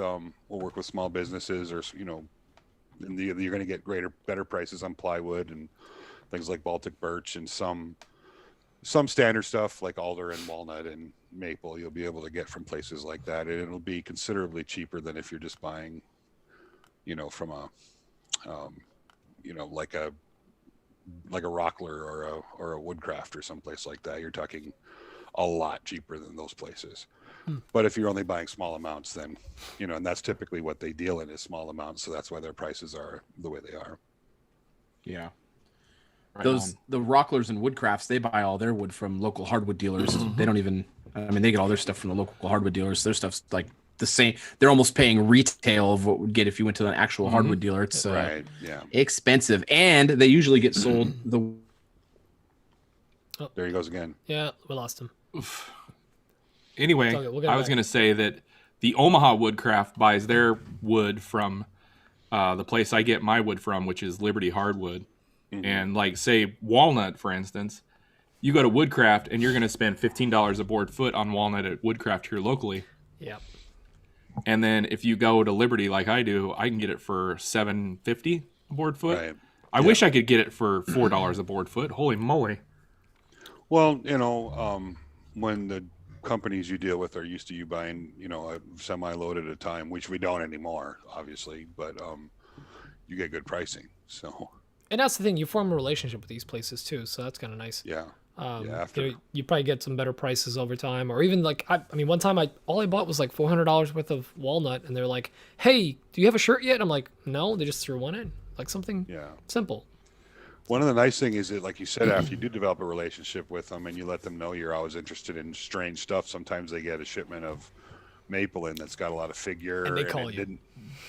small businesses, or and you're going to get better prices on plywood and things like Baltic birch, and some standard stuff like alder and walnut and maple you'll be able to get from places like that, and it'll be considerably cheaper than if you're just buying from a like a Rockler or a Woodcraft or someplace like that. You're talking a lot cheaper than those places. But if you're only buying small amounts, then and that's typically what they deal in is small amounts, so that's why their prices are the way they are. Yeah. The Rocklers and Woodcrafts, they buy all their wood from local hardwood dealers. They don't even, they get all their stuff from the local hardwood dealers. Their stuff's like the same. They're almost paying retail of what would get if you went to an actual hardwood dealer. It's expensive, and they usually get sold the. There he goes again. Yeah, we lost him. Anyway, Okay, I was going to say that the Omaha Woodcraft buys their wood from the place I get my wood from, which is Liberty Hardwood. Mm-hmm. And like, say, walnut, for instance, you go to Woodcraft and you're going to spend $15 a board foot on walnut at Woodcraft here locally. Yeah. And then if you go to Liberty like I do, I can get it for $7.50 a board foot. Right. I wish I could get it for $4 a board foot. Holy moly. Well, when the companies you deal with are used to you buying, a semi-load at a time, which we don't anymore, obviously, but you get good pricing. So. And that's the thing, you form a relationship with these places too, so that's kind of nice. Yeah. You probably get some better prices over time, or even like I mean, one time all I bought was like $400 worth of walnut, and they're like, "Hey, do you have a shirt yet?" And I'm like, "No." They just threw one in, like something simple. One of the nice things is that, like you said, after you do develop a relationship with them and you let them know you're always interested in strange stuff, sometimes they get a shipment of maple in that's got a lot of figure, and they call you.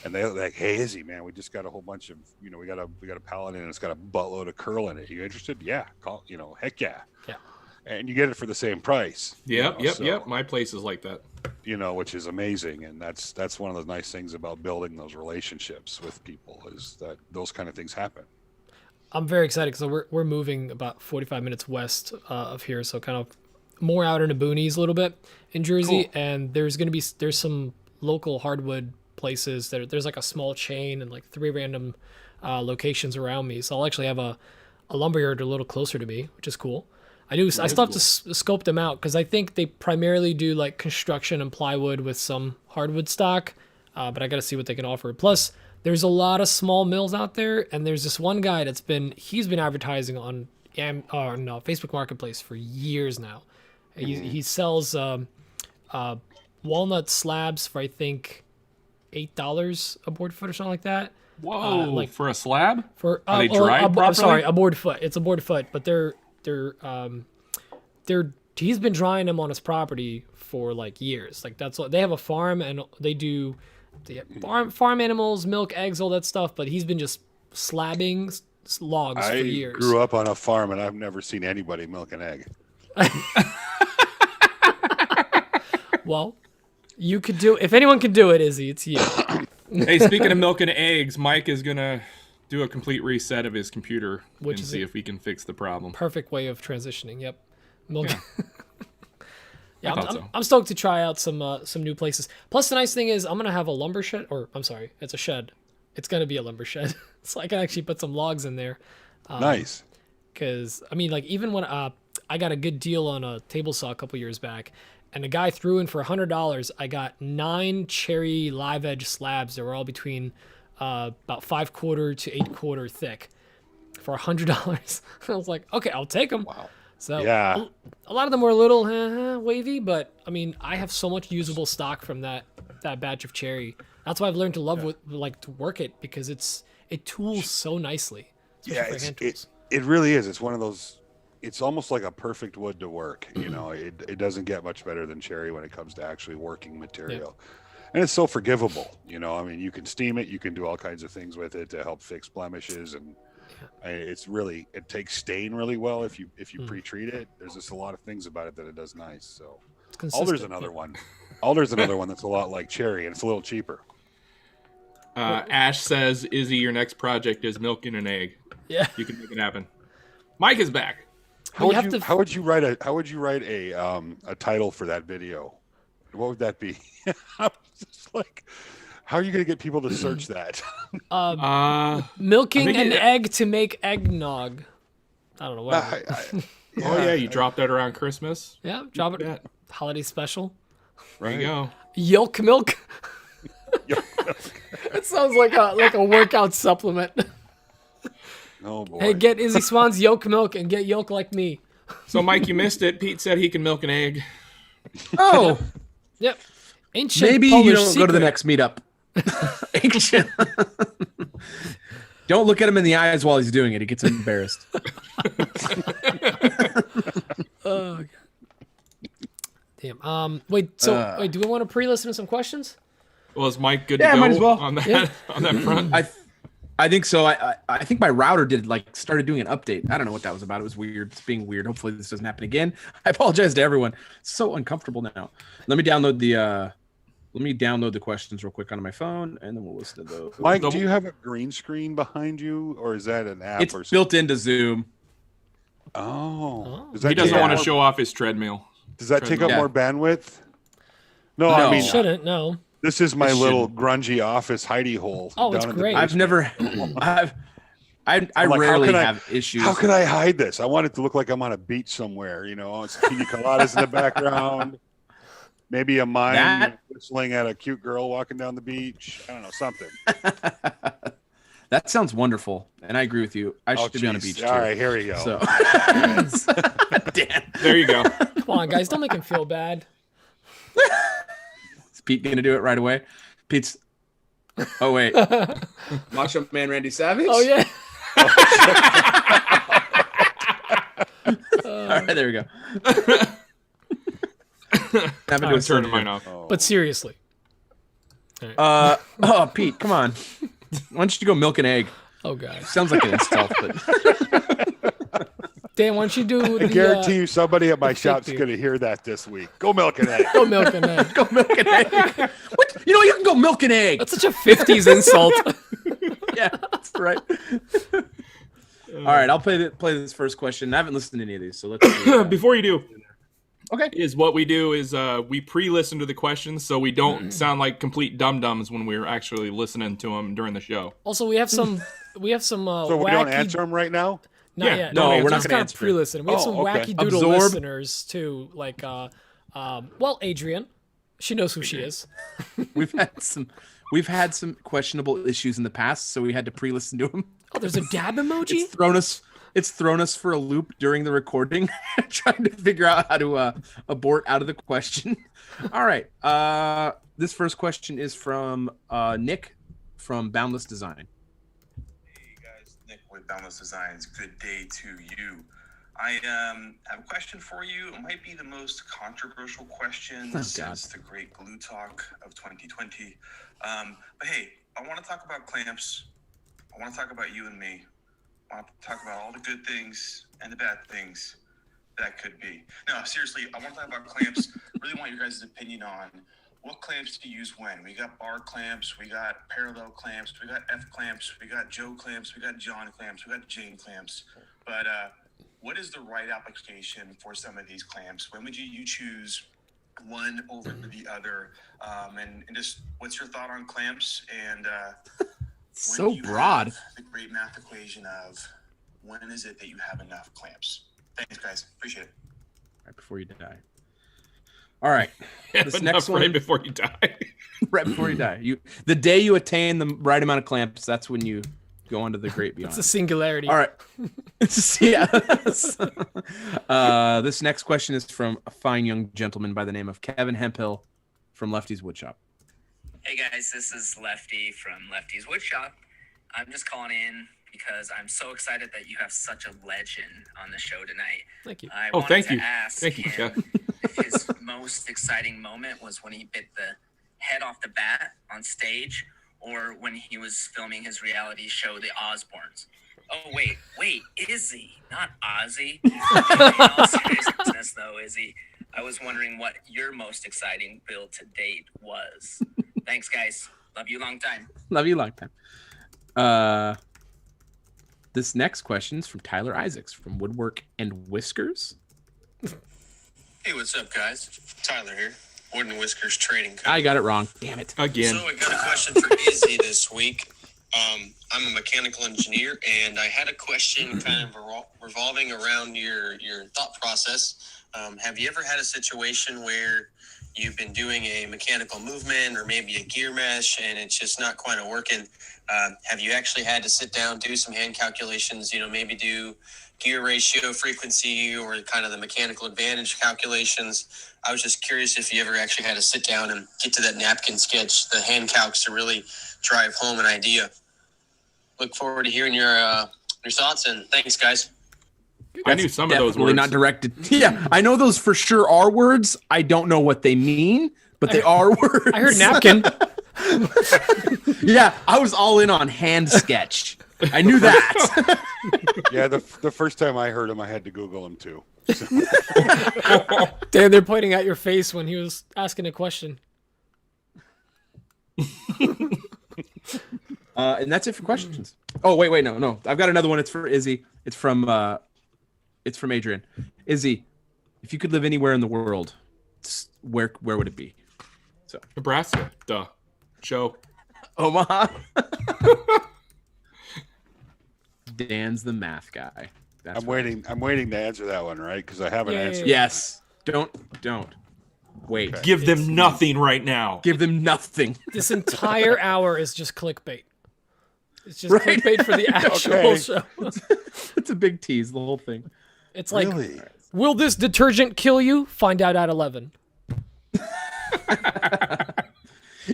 And they're like, "Hey, Izzy, man, we just got a whole bunch of, we got a pallet in, and it's got a buttload of curl in it. You interested? Yeah, call. Heck yeah." Yeah. And you get it for the same price. Yep. My place is like that. Which is amazing, and that's one of the nice things about building those relationships with people, is that those kind of things happen. I'm very excited because we're moving about 45 minutes west of here, so kind of more out in the boonies a little bit in Jersey. Cool. And there's some local hardwood places there's like a small chain and like 3 random locations around me. So I'll actually have a lumberyard a little closer to me, which is cool. I still have to scope them out because I think they primarily do like construction and plywood with some hardwood stock, but I got to see what they can offer. Plus, there's a lot of small mills out there, and there's this one guy he's been advertising on Facebook Marketplace for years now. He sells walnut slabs for I think $8 a board foot or something like that. Whoa! For a slab? Are they dried properly? I'm sorry, a board foot. It's a board foot, but he's been drying them on his property for like years. Like that's what they have a farm, and they do farm animals, milk, eggs, all that stuff. But he's been just slabbing logs for years. I grew up on a farm, and I've never seen anybody milk an egg. Well, you could do. If anyone could do it, Izzy, it's you. Hey, speaking of milk and eggs, Mike is gonna do a complete reset of his computer and see if we can fix the problem. Perfect way of transitioning. Yep. Milk. Yeah, I'm stoked to try out some new places. Plus, the nice thing is I'm gonna have a lumber shed, it's a shed. It's gonna be a lumber shed, so I can actually put some logs in there. Nice. Because I mean, like even when I got a good deal on a table saw a couple years back, and the guy threw in for $100. I got 9 cherry live edge slabs that were all between about 5/4 to 8/4 thick for $100. I was like, okay, I'll take them. Wow. So yeah, a lot of them were a little wavy, but I mean, I have so much usable stock from that batch of cherry. That's why I've learned to love to work it, because it tools so nicely. Yeah, it really is. It's one of those. It's almost like a perfect wood to work. It doesn't get much better than cherry when it comes to actually working material. Yeah. And it's so forgivable. I mean, you can steam it, you can do all kinds of things with it to help fix blemishes, and it takes stain really well if you pre-treat it. There's just a lot of things about it that it does nice. So Alder's another one. Alder's another one that's a lot like cherry, and it's a little cheaper. Ash says, Izzy, your next project is milking an egg. Yeah, you can make it happen. Mike is back. How would you write a title for that video? What would that be? I was just like, how are you going to get people to search that? Milking an egg to make eggnog. I don't know what. Oh yeah, you drop that around Christmas. Yeah, drop it. Holiday special. There you go. Yolk milk. It sounds like a workout supplement. Oh boy. Hey, get Izzy Swan's yolk milk and get yolk like me. So Mike, you missed it. Pete said he can milk an egg. Oh. Yep. Ancient Maybe Polish you don't secret. go to the next meetup. Ancient. Don't look at him in the eyes while he's doing it. He gets embarrassed. Oh God. Damn. Wait, do we want to pre-listen to some questions? Well, is Mike good to go might as well. on that front? I think so. I think my router started doing an update. I don't know what that was about. It was weird. It's being weird. Hopefully this doesn't happen again. I apologize to everyone. It's so uncomfortable now. Let me download Let me download the questions real quick onto my phone, and then we'll listen to those. Mike, do you have a green screen behind you, or is that an app? It's or built into Zoom. Oh. He doesn't want to show off his treadmill. Does that take up more bandwidth? No, No. I mean, It shouldn't. No. this is my little grungy office hidey hole. Oh, it's down in the great. I've basement. never. I like, rarely have issues. How can I hide this? I want it to look like I'm on a beach somewhere. You know, it's pina coladas in the background. Maybe a mime whistling at a cute girl walking down the beach. I don't know, something. That sounds wonderful, and I agree with you. I should be on a beach too. All right, here we go. So. Dan. There you go. Come on, guys, don't make him feel bad. Is Pete gonna do it right away? Pete's. Oh wait, Macho Man Randy Savage. Oh yeah. All right, there we go. I'm turning mine off. But seriously. Oh, Pete, come on. Why don't you go milk an egg? Oh god. Sounds like an insult, but Dan, why don't you do the I guarantee you somebody at my the shop's fake going to hear that this week. Go milk an egg. Go milk an egg. go milk an egg. What? You know, you can go milk an egg. That's such a 50s insult. Yeah, that's right. All right, I'll play this first question. I haven't listened to any of these, so let's see. Before you do, okay, is what we do is we pre-listen to the questions so we don't sound like complete dum-dums when we're actually listening to them during the show. Also, we have some So wacky... we don't answer them right now? Not Yeah, yet. no, we're not just gonna kind answer of it. pre-listen. We have some okay. wacky doodle Absorb. listeners too, like Adrian. She knows who she is. we've had some questionable issues in the past, so we had to pre-listen to them. Oh, there's a dab emoji? It's thrown us for a loop during the recording, trying to figure out how to abort out of the question. All right. This first question is from Nick from Boundless Design. Hey guys, Nick with Boundless Designs. Good day to you. I have a question for you. It might be the most controversial question since the great glue talk of 2020. But hey, I want to talk about clamps. I want to talk about you and me. I want to talk about all the good things and the bad things that could be. No, seriously, I want to talk about clamps. Really want your guys' opinion on what clamps to use when. We got bar clamps, we got parallel clamps, we got F clamps, we got Joe clamps, we got John clamps, we got Jane clamps. But what is the right application for some of these clamps? When would you choose one over the other? And just what's your thought on clamps? And So broad. The great math equation of when is it that you have enough clamps? Thanks, guys. Appreciate it. Right before you die. All right. This next one, right before you die. right before you die. The day you attain the right amount of clamps, that's when you go on to the great beyond. It's a singularity. All right. Yeah. This next question is from a fine young gentleman by the name of Kevin Hemphill from Lefty's Woodshop. Hey guys, this is Lefty from Lefty's Woodshop. I'm just calling in because I'm so excited that you have such a legend on the show tonight. Thank you. I Oh, wanted thank to you. ask Thank you, him Jeff. if his most exciting moment was when he bit the head off the bat on stage or when he was filming his reality show, The Osbournes. Oh, wait, Izzy, not Ozzy. In all seriousness, though, Izzy, I was wondering what your most exciting build to date was. Thanks, guys. Love you long time. Love you long time. This next question is from Tyler Isaacs from Woodwork and Whiskers. Hey, what's up, guys? Tyler here. Wood and Whiskers Trading Company. I got it wrong. Damn it. Again. So I got a question for Izzy this week. I'm a mechanical engineer, and I had a question kind of revolving around your thought process. Have you ever had a situation where you've been doing a mechanical movement or maybe a gear mesh and it's just not quite working? Have you actually had to sit down, do some hand calculations, maybe do gear ratio, frequency, or kind of the mechanical advantage calculations? I was just curious if you ever actually had to sit down and get to that napkin sketch, the hand calcs, to really drive home an idea. Look forward to hearing your thoughts, and thanks, guys. I knew some of those Definitely words. not directed. Yeah, I know those for sure are words. I don't know what they mean, but they are words. I heard napkin. Yeah, I was all in on hand sketch. I knew that. Yeah, the first time I heard him, I had to Google him too. Dan, they're pointing at your face when he was asking a question. And that's it for questions. Oh, wait, no. I've got another one. It's for Izzy. It's from Adrian. Izzy, if you could live anywhere in the world, where would it be? So Nebraska. Duh. Show. Omaha. Dan's the math guy. I'm waiting to answer that one, right? Because I haven't answered. Yes. Don't. Wait. Okay. Give them nothing right now. Give them nothing. This entire hour is just clickbait. It's just clickbait for the actual show. It's a big tease, the whole thing. It's like, Really? will this detergent kill you? Find out at 11.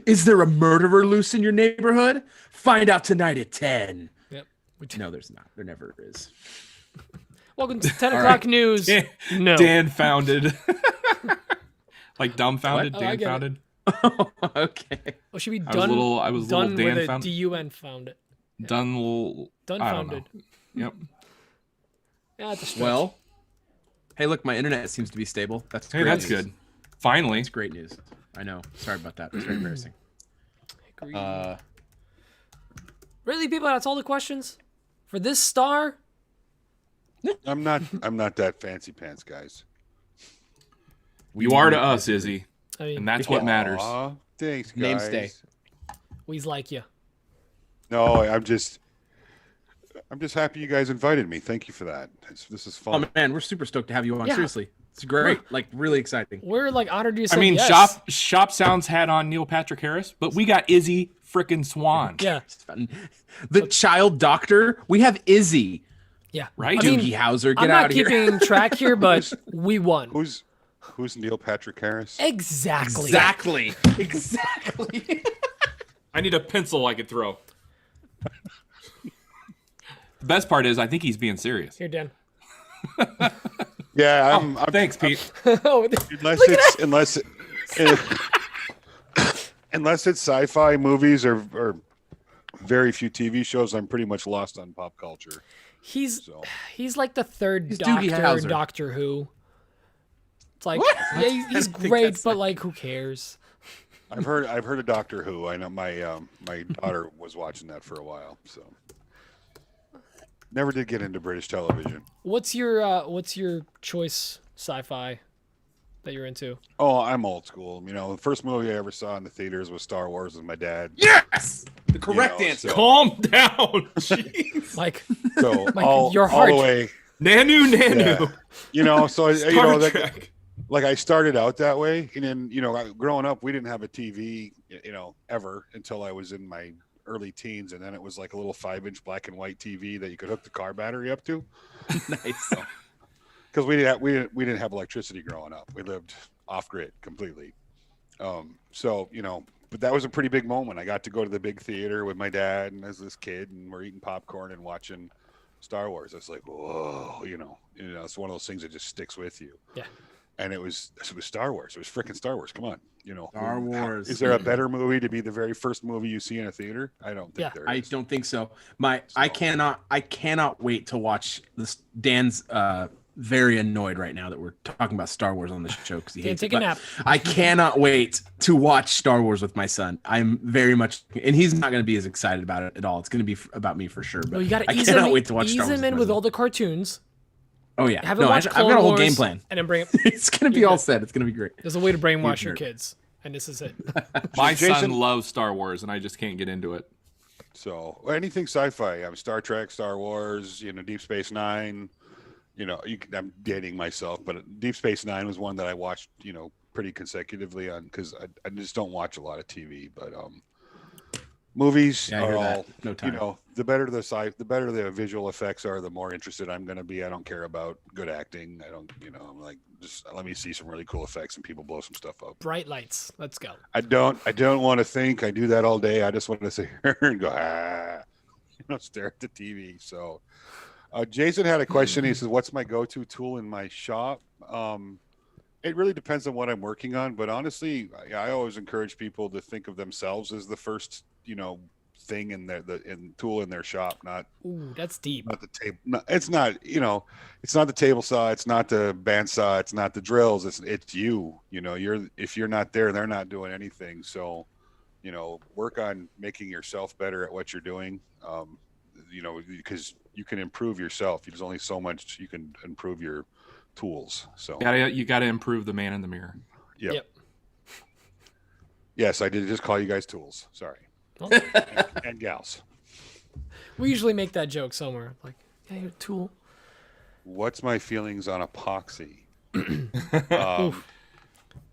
Is there a murderer loose in your neighborhood? Find out tonight at 10. Yep. No, there's not. There never is. Welcome to 10 o'clock news. No. Dan founded. Like dumbfounded, What? Oh, I Dan get it. founded. Okay. Oh, should be I was a done. little done Dan with a found. DUN found it. Done little. Done I don't founded. know. Yep. Yeah, it's a stretch. Well, hey, look, my internet seems to be stable. That's Hey, great that's news. good. Finally. That's great news. I know. Sorry about that. It's very embarrassing. Agree. Really, people? That's all the questions for this star? I'm not that fancy pants, guys. You are to us, Izzy, I mean, and that's what matters. Aw, thanks, guys. Name stay. we's like you. No, I'm just happy you guys invited me. Thank you for that. This is fun. Oh man, we're super stoked to have you on. Yeah. Seriously, it's great. Like really exciting. We're like honored you I said mean, yes. Shop Sounds had on Neil Patrick Harris, but we got Izzy frickin' Swan. Yeah, The child doctor. We have Izzy. yeah. Right? I mean, Doogie Howser. Get I'm out not of here. keeping track here, but we won. Who's Neil Patrick Harris? Exactly. Exactly. I need a pencil I could throw. The best part is I think he's being serious. Here, Dan. Yeah, I'm Thanks, Pete. unless it's sci-fi movies or very few TV shows, I'm pretty much lost on pop culture. He's like the third He's Doogie Doctor, Howser. Doctor Who. It's like, What? yeah, he's think great, that's but like, who cares? I've heard of Doctor Who. I know my daughter was watching that for a while, so never did get into British television. What's your choice sci-fi that you're into? Oh, I'm old school. You know, the first movie I ever saw in the theaters was Star Wars with my dad. Yes. The correct answer. So, Calm down. Jeez. Like, so Like, all, your all heart. the way. Nanu. Yeah. You know, so Star you know, Trek. like I started out that way, and then growing up, we didn't have a TV, ever until I was in my early teens, and then it was like a little 5-inch black and white TV that you could hook the car battery up to. Nice. Because we didn't have electricity growing up. We lived off grid completely. So but that was a pretty big moment. I got to go to the big theater with my dad and as this kid, and we're eating popcorn and watching Star Wars. It's like, whoa, it's one of those things that just sticks with you. Yeah. And it was Star Wars. It was freaking Star Wars. Come on, Star Wars. Is there a better movie to be the very first movie you see in a theater? I don't think there is. I don't think so. I cannot wait to watch this. Dan's very annoyed right now that we're talking about Star Wars on the show because he hates take it. a But nap. I cannot wait to watch Star Wars with my son. I'm very much, and he's not going to be as excited about it at all. It's going to be about me for sure. But Well, you got to I ease cannot him, wait to watch Star ease Wars him in my with son. all the cartoons. Oh yeah, Have him watch I've Clone got a whole Wars, game plan. and then bring him. It's going to be all set. It's going to be great. There's a way to brainwash your nerd. kids, and this is it. My son Jason- loves Star Wars, and I just can't get into it. So anything sci-fi, Star Trek, Star Wars, Deep Space Nine. I'm dating myself, but Deep Space Nine was one that I watched, pretty consecutively on because I just don't watch a lot of TV. But movies Yeah, I hear are that. all, No time. the better the better the visual effects are, the more interested I'm going to be. I don't care about good acting. I don't, I'm like, just let me see some really cool effects and people blow some stuff up. Bright lights. Let's go. I don't want to think. I do that all day. I just want to sit here and go, stare at the TV. So Jason had a question. He says, what's my go-to tool in my shop? It really depends on what I'm working on. But honestly, I always encourage people to think of themselves as the first, thing in tool in their shop, not Ooh, that's deep. not the table. It's not, it's not the table saw. It's not the band saw. It's not the drills. It's you. If you're not there, they're not doing anything. So, work on making yourself better at what you're doing. Because you can improve yourself. There's only so much you can improve your tools. So you got to improve the man in the mirror. Yep. Yes, I did just call you guys tools. Sorry. Well, and gals. We usually make that joke somewhere. Like, yeah, you're a tool. What's my feelings on epoxy?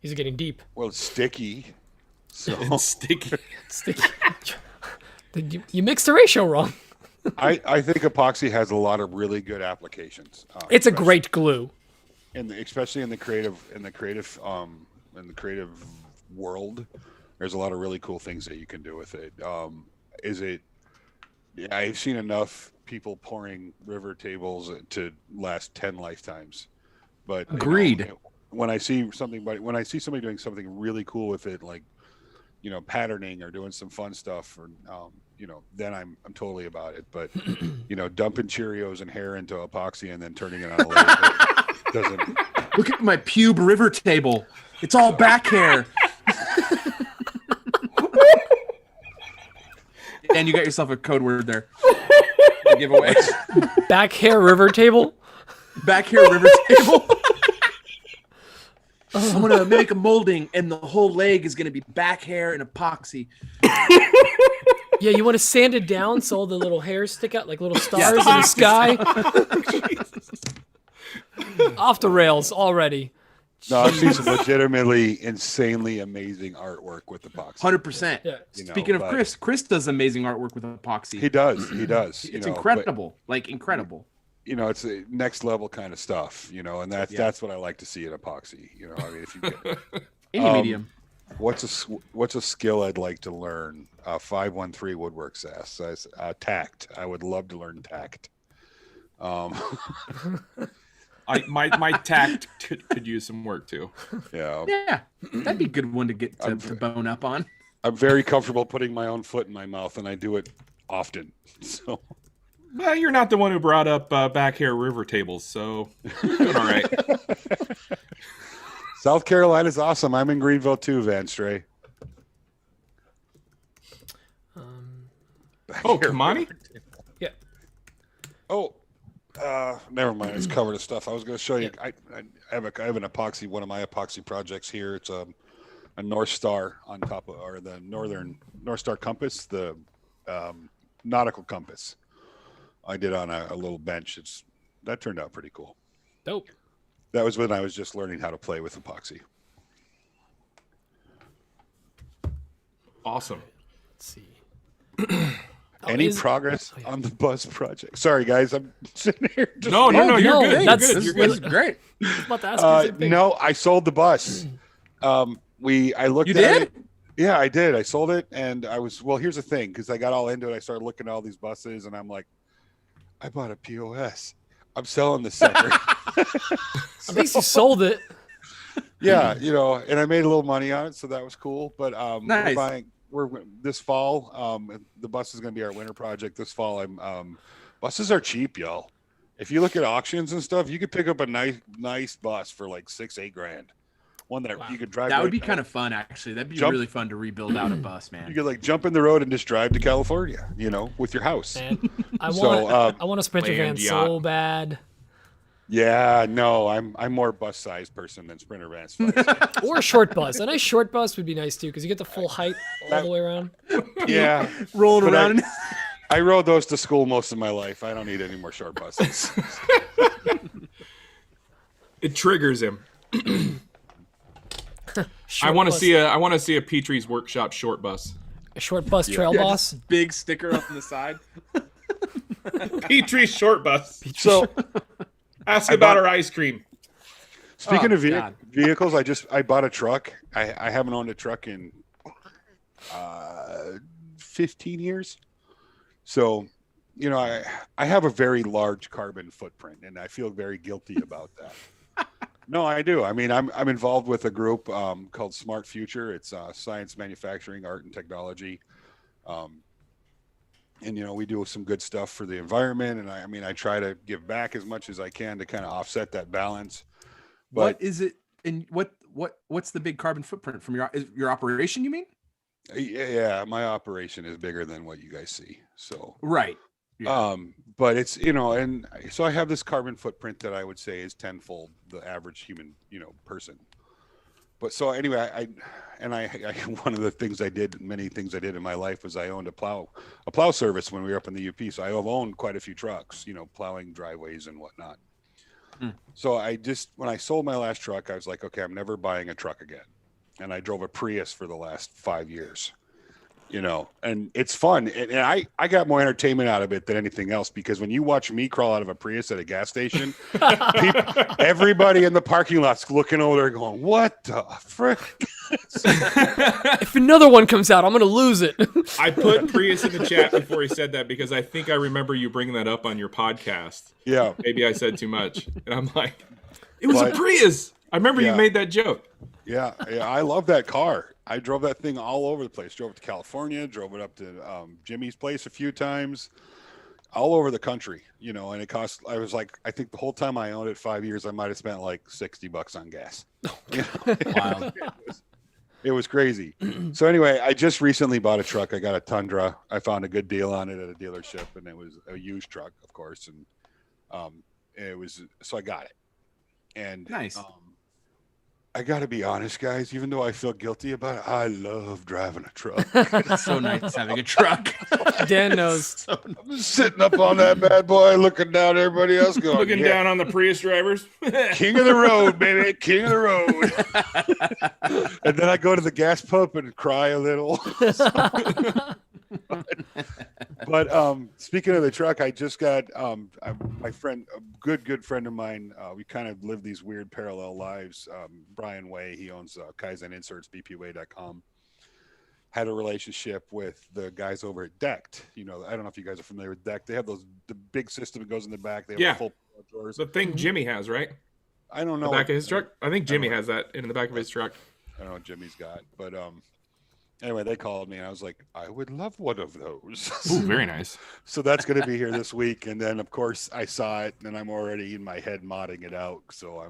These are getting deep. Well, it's sticky. So It's sticky. Sticky. You mixed the ratio wrong. I think epoxy has a lot of really good applications. It's a great glue. Especially in the creative world, there's a lot of really cool things that you can do with it. I've seen enough people pouring river tables to last 10 lifetimes. But agreed. When I see somebody doing something really cool with it, like patterning or doing some fun stuff, or then I'm totally about it. But dumping Cheerios and hair into epoxy and then turning it on a lathe doesn't. Look at my pube river table. It's all back hair. And you got yourself a code word there. Giveaway. Back hair river table. Back hair river table. I'm gonna make a molding, and the whole leg is gonna be back hair and epoxy. Yeah, you want to sand it down so all the little hairs stick out like little stars in the sky. Off the rails already. No, I've seen some legitimately insanely amazing artwork with epoxy. 100%. Yeah. Speaking of Chris does amazing artwork with epoxy. He does. It's incredible. Incredible. It's a next level kind of stuff, and that's what I like to see in epoxy. If you get any medium. What's a skill I'd like to learn? 513 Woodworks says tact. I would love to learn tact. My tact could use some work too. Yeah, that'd be a good one to get to bone up on. I'm very comfortable putting my own foot in my mouth, and I do it often. So, well, you're not the one who brought up back hair river tables, so you're doing all right. South Carolina's awesome. I'm in Greenville too, Van Stray. Kamani? Yeah. Oh. Never mind. It's covered in stuff. I was going to show you. I have an epoxy. One of my epoxy projects here. It's a North Star on top of, or the Northern North Star compass, the nautical compass. I did on a little bench. That turned out pretty cool. Dope. That was when I was just learning how to play with epoxy. Awesome. Let's see. Any progress on the bus project? Sorry, guys, I'm sitting here. No, you're good. That's You're good. Great. I was about to ask you the same thing. No, I sold the bus. I looked You at did? it. Yeah, I did. I sold it, and here's the thing, because I got all into it. I started looking at all these buses, and I'm like, I bought a POS. I'm selling this sucker. At least you sold it. Yeah, and I made a little money on it, so that was cool. But Nice. we're this fall. The bus is going to be our winter project this fall. Buses are cheap, y'all. If you look at auctions and stuff, you could pick up a nice bus for like $6-8 grand. One that you could drive. That would be kind of fun, actually. That'd be really fun to rebuild out a bus, man. You could jump in the road and just drive to California, with your house. Man, I want a Sprinter van so bad. Yeah, no, I'm more bus size person than Sprinter van size. Or a short bus. A nice short bus would be nice too, because you get the full height all the way around. Yeah, rolling around. I rode those to school most of my life. I don't need any more short buses. It triggers him. I want to see a Petrie's Workshop short bus. A short bus trail boss. Big sticker up on the side. Petrie's short bus. So ask about our ice cream. Speaking of vehicles, I bought a truck. I haven't owned a truck in 15 years. So, I have a very large carbon footprint, and I feel very guilty about that. No, I do. I mean, I'm involved with a group called Smart Future. It's science, manufacturing, art, and technology. And we do some good stuff for the environment. And I try to give back as much as I can to kind of offset that balance. But what is it? And what's the big carbon footprint from your operation? You mean? Yeah, my operation is bigger than what you guys see. So Right. Yeah. But it's, and so I have this carbon footprint that I would say is tenfold the average human, person. But so anyway, I one of the things many things I did in my life was I owned a plow service when we were up in the UP. So I have owned quite a few trucks, plowing driveways and whatnot. So when I sold my last truck, I was like, okay, I'm never buying a truck again. And I drove a Prius for the last 5 years, and it's fun. And I got more entertainment out of it than anything else, because when you watch me crawl out of a Prius at a gas station, everybody in the parking lot's looking over there going, what the frick? If another one comes out, I'm going to lose it. I put Prius in the chat before he said that because I think I remember you bringing that up on your podcast. Yeah. Maybe I said too much. And I'm like, it was a Prius. I remember you made that joke. Yeah, I love that car. I drove that thing all over the place. Drove it to California, drove it up to Jimmy's place a few times, all over the country, and it cost, I think the whole time I owned it, 5 years, I might have spent like $60 on gas. Wow. It was crazy. So anyway, I just recently bought a truck. I got a Tundra. I found a good deal on it at a dealership, and it was a used truck, of course. And so I got it. And nice. I got to be honest, guys, even though I feel guilty about it, I love driving a truck. It's so nice having a truck. Dan knows. I'm just sitting up on that bad boy, looking down at everybody else going, looking down on the Prius drivers. King of the road, baby. King of the road. And then I go to the gas pump and cry a little. But speaking of the truck, I just got my friend, a good friend of mine. We kind of live these weird parallel lives. Brian Way, he owns Kaizen Inserts, bpway.com. Had a relationship with the guys over at Decked. I don't know if you guys are familiar with Decked. They have the big system that goes in the back. They have full drawers. The thing Jimmy has, right? I don't know. The back of his truck? I think Jimmy has that in the back of his truck. I don't know what Jimmy's got, but anyway, they called me and I was like, I would love one of those. Ooh, very nice. So that's going to be here this week. And then of course I saw it and I'm already in my head modding it out. So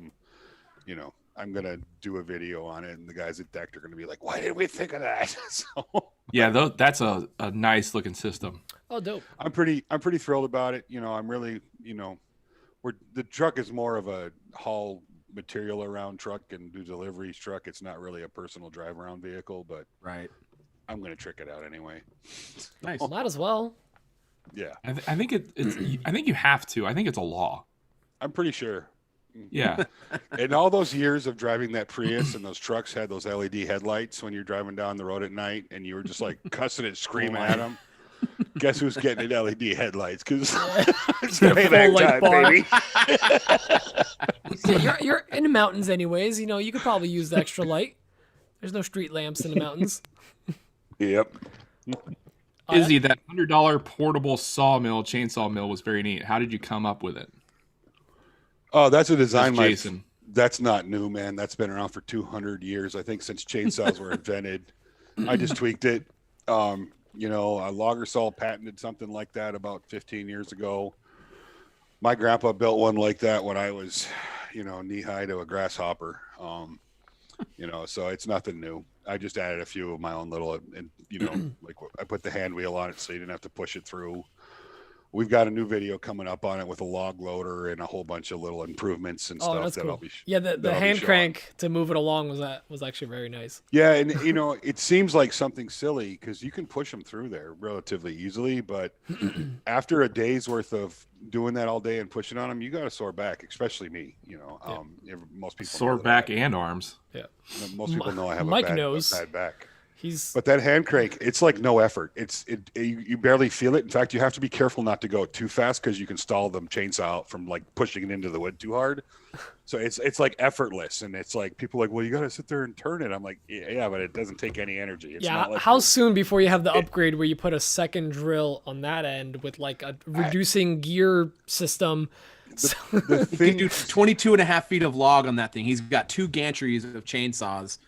I'm going to do a video on it, and the guys at Decked are going to be like, why didn't we think of that? So yeah, that's a nice looking system. Oh, dope. I'm pretty thrilled about it. I'm really, the truck is more of a haul material around truck and do deliveries truck. It's not really a personal drive around vehicle, but right. I'm going to trick it out anyway. Nice. Might as well. Yeah. I think it's I think you have to. I think it's a law. I'm pretty sure. Yeah. In all those years of driving that Prius, and those trucks had those LED headlights when you're driving down the road at night and you were just like cussing it, screaming at them. Guess who's getting an LED headlights? Because it's payback time, baby. Yeah, you're in the mountains anyways. You could probably use the extra light. There's no street lamps in the mountains. Yep. Izzy, that $100 portable chainsaw mill was very neat. How did you come up with it? Oh, that's a design. Jason. That's not new, man. That's been around for 200 years. I think since chainsaws were invented. I just tweaked it. A logger saw patented something like that about 15 years ago. My grandpa built one like that when I was, knee high to a grasshopper. So it's nothing new. I just added a few of my own little, and like I put the hand wheel on it so you didn't have to push it through. We've got a new video coming up on it with a log loader and a whole bunch of little improvements and stuff that's that cool. I'll be. Yeah, the hand crank to move it along was actually very nice. Yeah, and it seems like something silly because you can push them through there relatively easily, but after a day's worth of doing that all day and pushing on them, you got a sore back, especially me. Most people sore back and arms. Yeah, most people know I have Mike a knows. bad back. But that hand crank, it's like no effort. You barely feel it. In fact, you have to be careful not to go too fast because you can stall the chainsaw out from like pushing it into the wood too hard. So it's like effortless, and it's like people are like, well, you got to sit there and turn it. I'm like, yeah, but it doesn't take any energy. It's not like how soon before you have the upgrade where you put a second drill on that end with like a reducing gear system? The thing, you can do 22 and a half feet of log on that thing. He's got 2 gantries of chainsaws.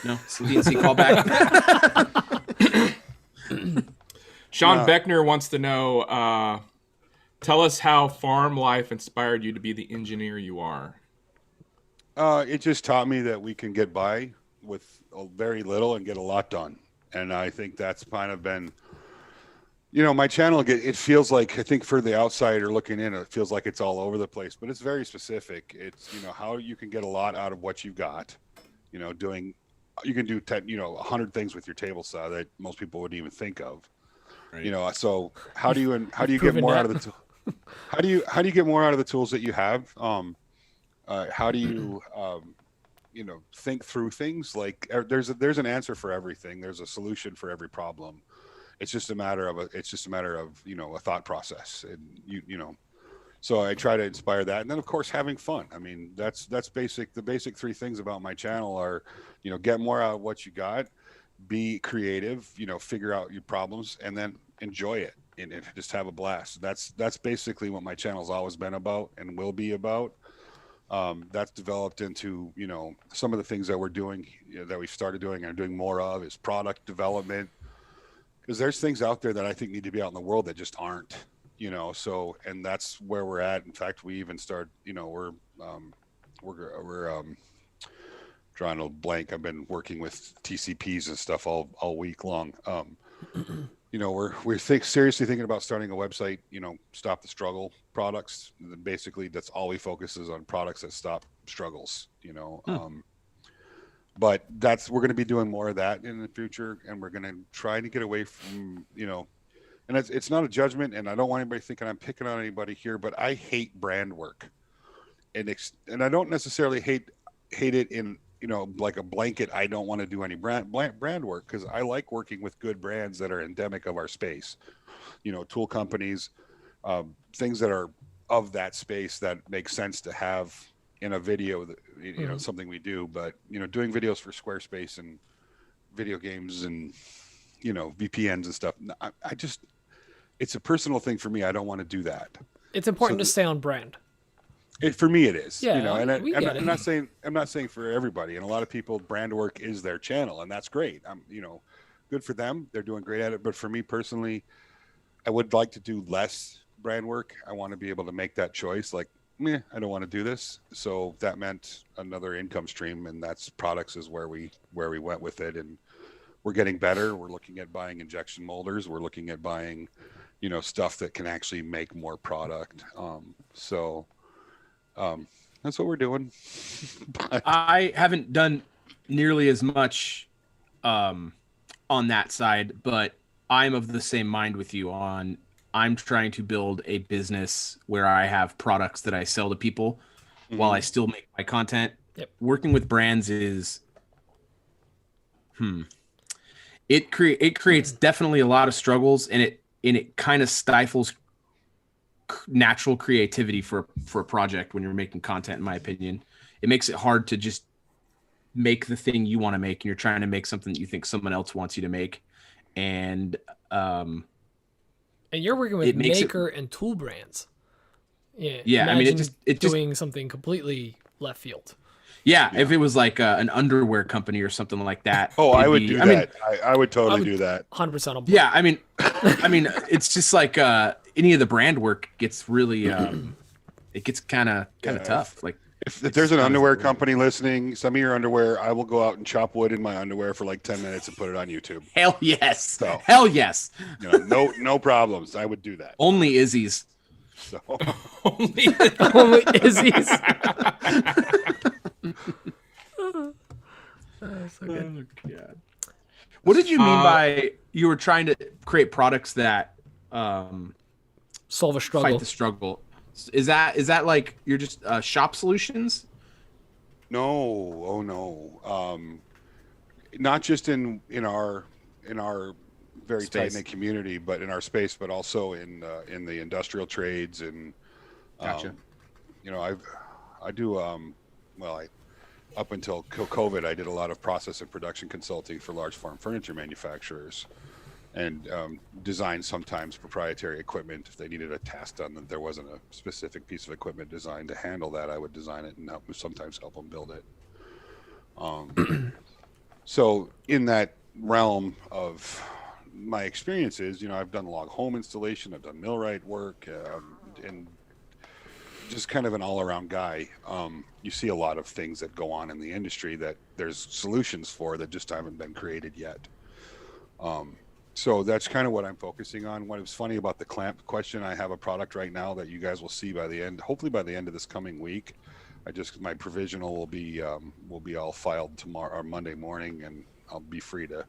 No, DNC callback. Sean Beckner wants to know, tell us how farm life inspired you to be the engineer you are. It just taught me that we can get by with very little and get a lot done. And I think that's kind of been, my channel, it feels like, I think for the outsider looking in, it feels like it's all over the place, but it's very specific. It's, how you can get a lot out of what you've got, you can do 100 things with your table saw that most people wouldn't even think of. Right. So how do you get more out of the how do you get more out of the tools that you have? How do you think through things? Like there's an answer for everything. There's a solution for every problem. It's just a matter of a thought process, and so I try to inspire that. And then of course having fun. I mean, that's basic. The basic three things about my channel are, get more out of what you got, be creative, figure out your problems, and then enjoy it and just have a blast. That's basically what my channel's always been about and will be about. That's developed into, some of the things that we're doing, that we started doing and are doing more of is product development. Because there's things out there that I think need to be out in the world that just aren't, so, and that's where we're at. In fact, we even start, we're drawing a blank. I've been working with TCPs and stuff all week long. We're seriously thinking about starting a website, Stop the Struggle products. Basically, that's all we focus is on products that stop struggles, but we're going to be doing more of that in the future. And we're going to try to get away from, and it's not a judgment, and I don't want anybody thinking I'm picking on anybody here, but I hate brand work, and I don't necessarily hate it in, like a blanket. I don't want to do any brand work, because I like working with good brands that are endemic of our space, tool companies, things that are of that space that make sense to have in a video, that something we do. But doing videos for Squarespace and video games and VPNs and stuff, I just, it's a personal thing for me. I don't want to do that. It's important to stay on brand. For me, it is. Yeah, I'm not saying for everybody. And a lot of people, brand work is their channel, and that's great. Good for them. They're doing great at it. But for me personally, I would like to do less brand work. I want to be able to make that choice. Like, I don't want to do this. So that meant another income stream, and that's products is where we went with it. And we're getting better. We're looking at buying injection molders. We're looking at buying, stuff that can actually make more product. That's what we're doing. But I haven't done nearly as much on that side, but I'm of the same mind with you on, I'm trying to build a business where I have products that I sell to people while I still make my content. Yep. Working with brands is, it creates definitely a lot of struggles, and it kind of stifles natural creativity for a project when you're making content. In my opinion, it makes it hard to just make the thing you want to make, and you're trying to make something that you think someone else wants you to make. And you're working with maker and tool brands. Yeah. I mean, it doing something completely left field. Yeah, if it was like an underwear company or something like that. Oh, I would do that. I would totally do that. 100% on board. Yeah, I mean, it's just like any of the brand work gets really, it gets kind of tough. Like if there's an underwear company listening, some of your underwear, I will go out and chop wood in my underwear for like 10 minutes and put it on YouTube. Hell yes. So, hell yes. No problems. I would do that. Only Izzy's. So. Only Izzy's. So good. Oh, God. What did you mean by you were trying to create products that solve a struggle? Fight the struggle. Is that like you're just shop solutions? No. Oh no. Not just in our very tight-knit community, but in our space, but also in the industrial trades. And gotcha. I do up until COVID, I did a lot of process and production consulting for large farm furniture manufacturers, and designed sometimes proprietary equipment. If they needed a task done that there wasn't a specific piece of equipment designed to handle that, I would design it and sometimes help them build it. So in that realm of my experiences, I've done log home installation, I've done millwright work, and just kind of an all-around guy. You see a lot of things that go on in the industry that there's solutions for that just haven't been created yet. So that's kind of what I'm focusing on. What was funny about the clamp question, I have a product right now that you guys will see by the end, hopefully by the end of this coming week. My provisional will be all filed tomorrow or Monday morning, and I'll be free to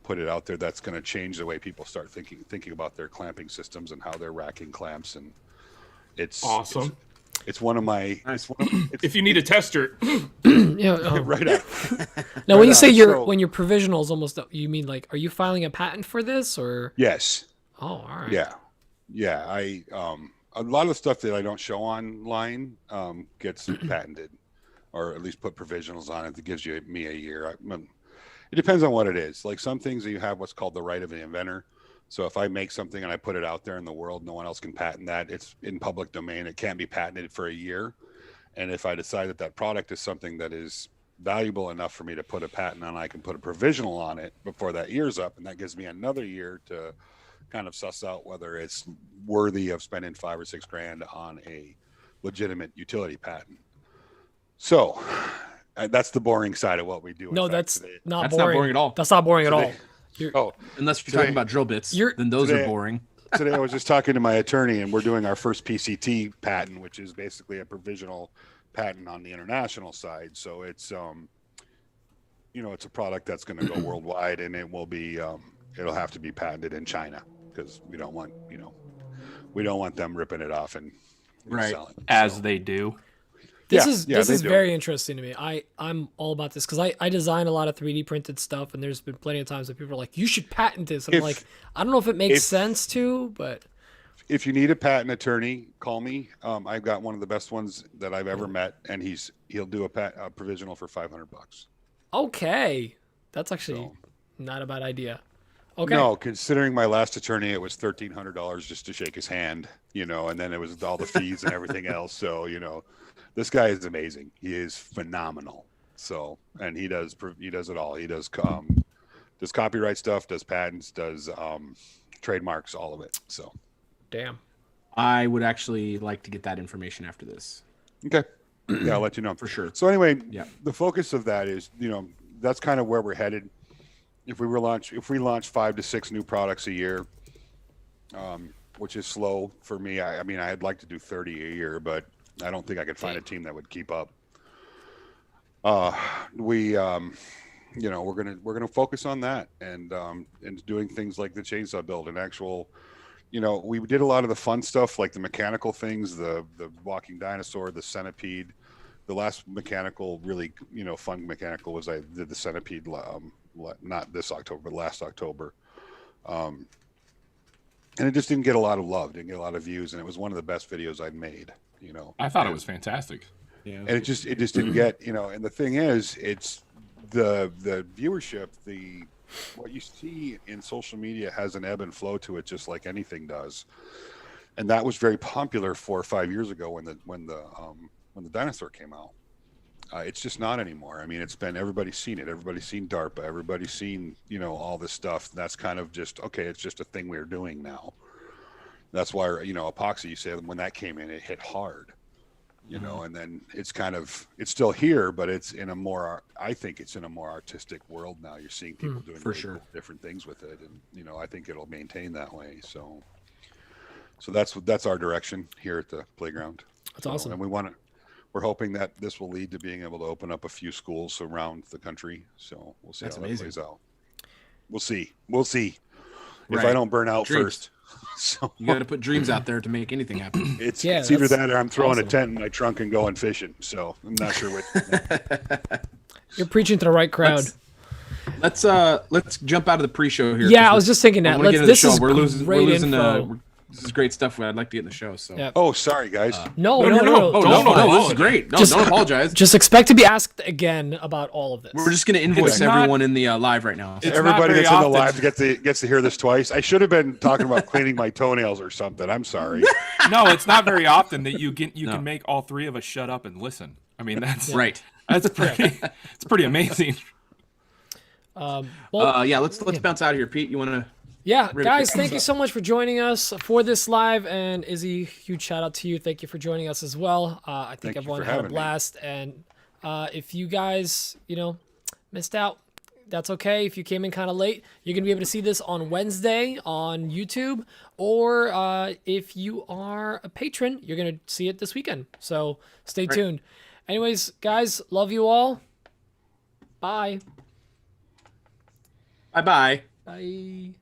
put it out there. That's going to change the way people start thinking about their clamping systems and how they're racking clamps. And it's awesome. It's one of my. If you need a tester, right up. Now, when you say when your provisional is almost up, you mean like, are you filing a patent for this or? Yes. Oh, all right. Yeah. I a lot of the stuff that I don't show online gets patented, or at least put provisionals on it. That gives me a year. It depends on what it is. Like some things you have what's called the right of the inventor. So if I make something and I put it out there in the world, no one else can patent that. It's in public domain. It can't be patented for a year. And if I decide that product is something that is valuable enough for me to put a patent on, I can put a provisional on it before that year's up. And that gives me another year to kind of suss out whether it's worthy of spending $5 or $6 grand on a legitimate utility patent. So that's the boring side of what we do. No, that's not boring. Not boring at all. That's not boring at all. Unless you're talking about drill bits, then those are boring. Today I was just talking to my attorney, and we're doing our first PCT patent, which is basically a provisional patent on the international side. So it's it's a product that's going to go worldwide, and it will be it'll have to be patented in China because we don't want them ripping it off and selling as they do. This is very interesting to me. I'm all about this because I design a lot of 3D printed stuff, and there's been plenty of times that people are like, you should patent this. I'm like, I don't know if it makes sense to, but if you need a patent attorney, call me. I've got one of the best ones that I've ever met, and he'll do a provisional for $500. Okay, that's actually not a bad idea. Okay. No, considering my last attorney, it was $1,300 just to shake his hand, and then it was all the fees and everything else. So, this guy is amazing. He is phenomenal. So, and he does it all. He does copyright stuff, does patents, does trademarks, all of it. So, damn. I would actually like to get that information after this. Okay. Yeah, I'll let you know for sure. So anyway, the focus of that is, that's kind of where we're headed. If we launch 5 to 6 new products a year, which is slow for me. I mean, I'd like to do 30 a year, but I don't think I could find a team that would keep up. We're gonna focus on that and doing things like the chainsaw build and actual. We did a lot of the fun stuff like the mechanical things, the walking dinosaur, the centipede. The last mechanical, really, fun mechanical was I did the centipede. Not this October, but last October. And it just didn't get a lot of love, didn't get a lot of views, and it was one of the best videos I'd made. I thought it was fantastic. Yeah, and it just didn't get, and the thing is, it's the viewership, what you see in social media has an ebb and flow to it, just like anything does. And that was very popular 4 or 5 years ago when the dinosaur came out. It's just not anymore. I mean, everybody's seen it. Everybody's seen DARPA. Everybody's seen, all this stuff. That's kind of just, okay, it's just a thing we're doing now. That's why, epoxy, you say when that came in, it hit hard, and then it's still here, but I think it's in a more artistic world now. You're seeing people doing cool, different things with it. And, I think it'll maintain that way. So that's our direction here at the playground. That's awesome. And we're hoping that this will lead to being able to open up a few schools around the country. So we'll see how that plays out. We'll see. If I don't burn out first. So you got to put dreams out there to make anything happen. It's either that or I'm throwing a tent in my trunk and going fishing. So I'm not sure which. You're preaching to the right crowd. Let's jump out of the pre-show here. Yeah, I was just thinking that. This is great info. This is great stuff. I'd like to get in the show. So. Yep. Oh, sorry, guys. No. This is great. No, don't apologize. Just expect to be asked again about all of this. We're just going to invoice everyone in the live right now. Everybody that's in the live gets to hear this twice. I should have been talking about cleaning my toenails or something. I'm sorry. No, it's not very often that you can make all three of us shut up and listen. I mean, that's right. That's it's pretty amazing. Let's bounce out of here, Pete. You want to? Yeah, guys, thank you so much for joining us for this live. And Izzy, huge shout out to you. Thank you for joining us as well. I think everyone had a blast. And if you guys, missed out, That's okay. If you came in kind of late, you're going to be able to see this on Wednesday on YouTube. Or if you are a patron, you're going to see it this weekend. So stay tuned. Anyways, guys, love you all. Bye. Bye-bye. Bye.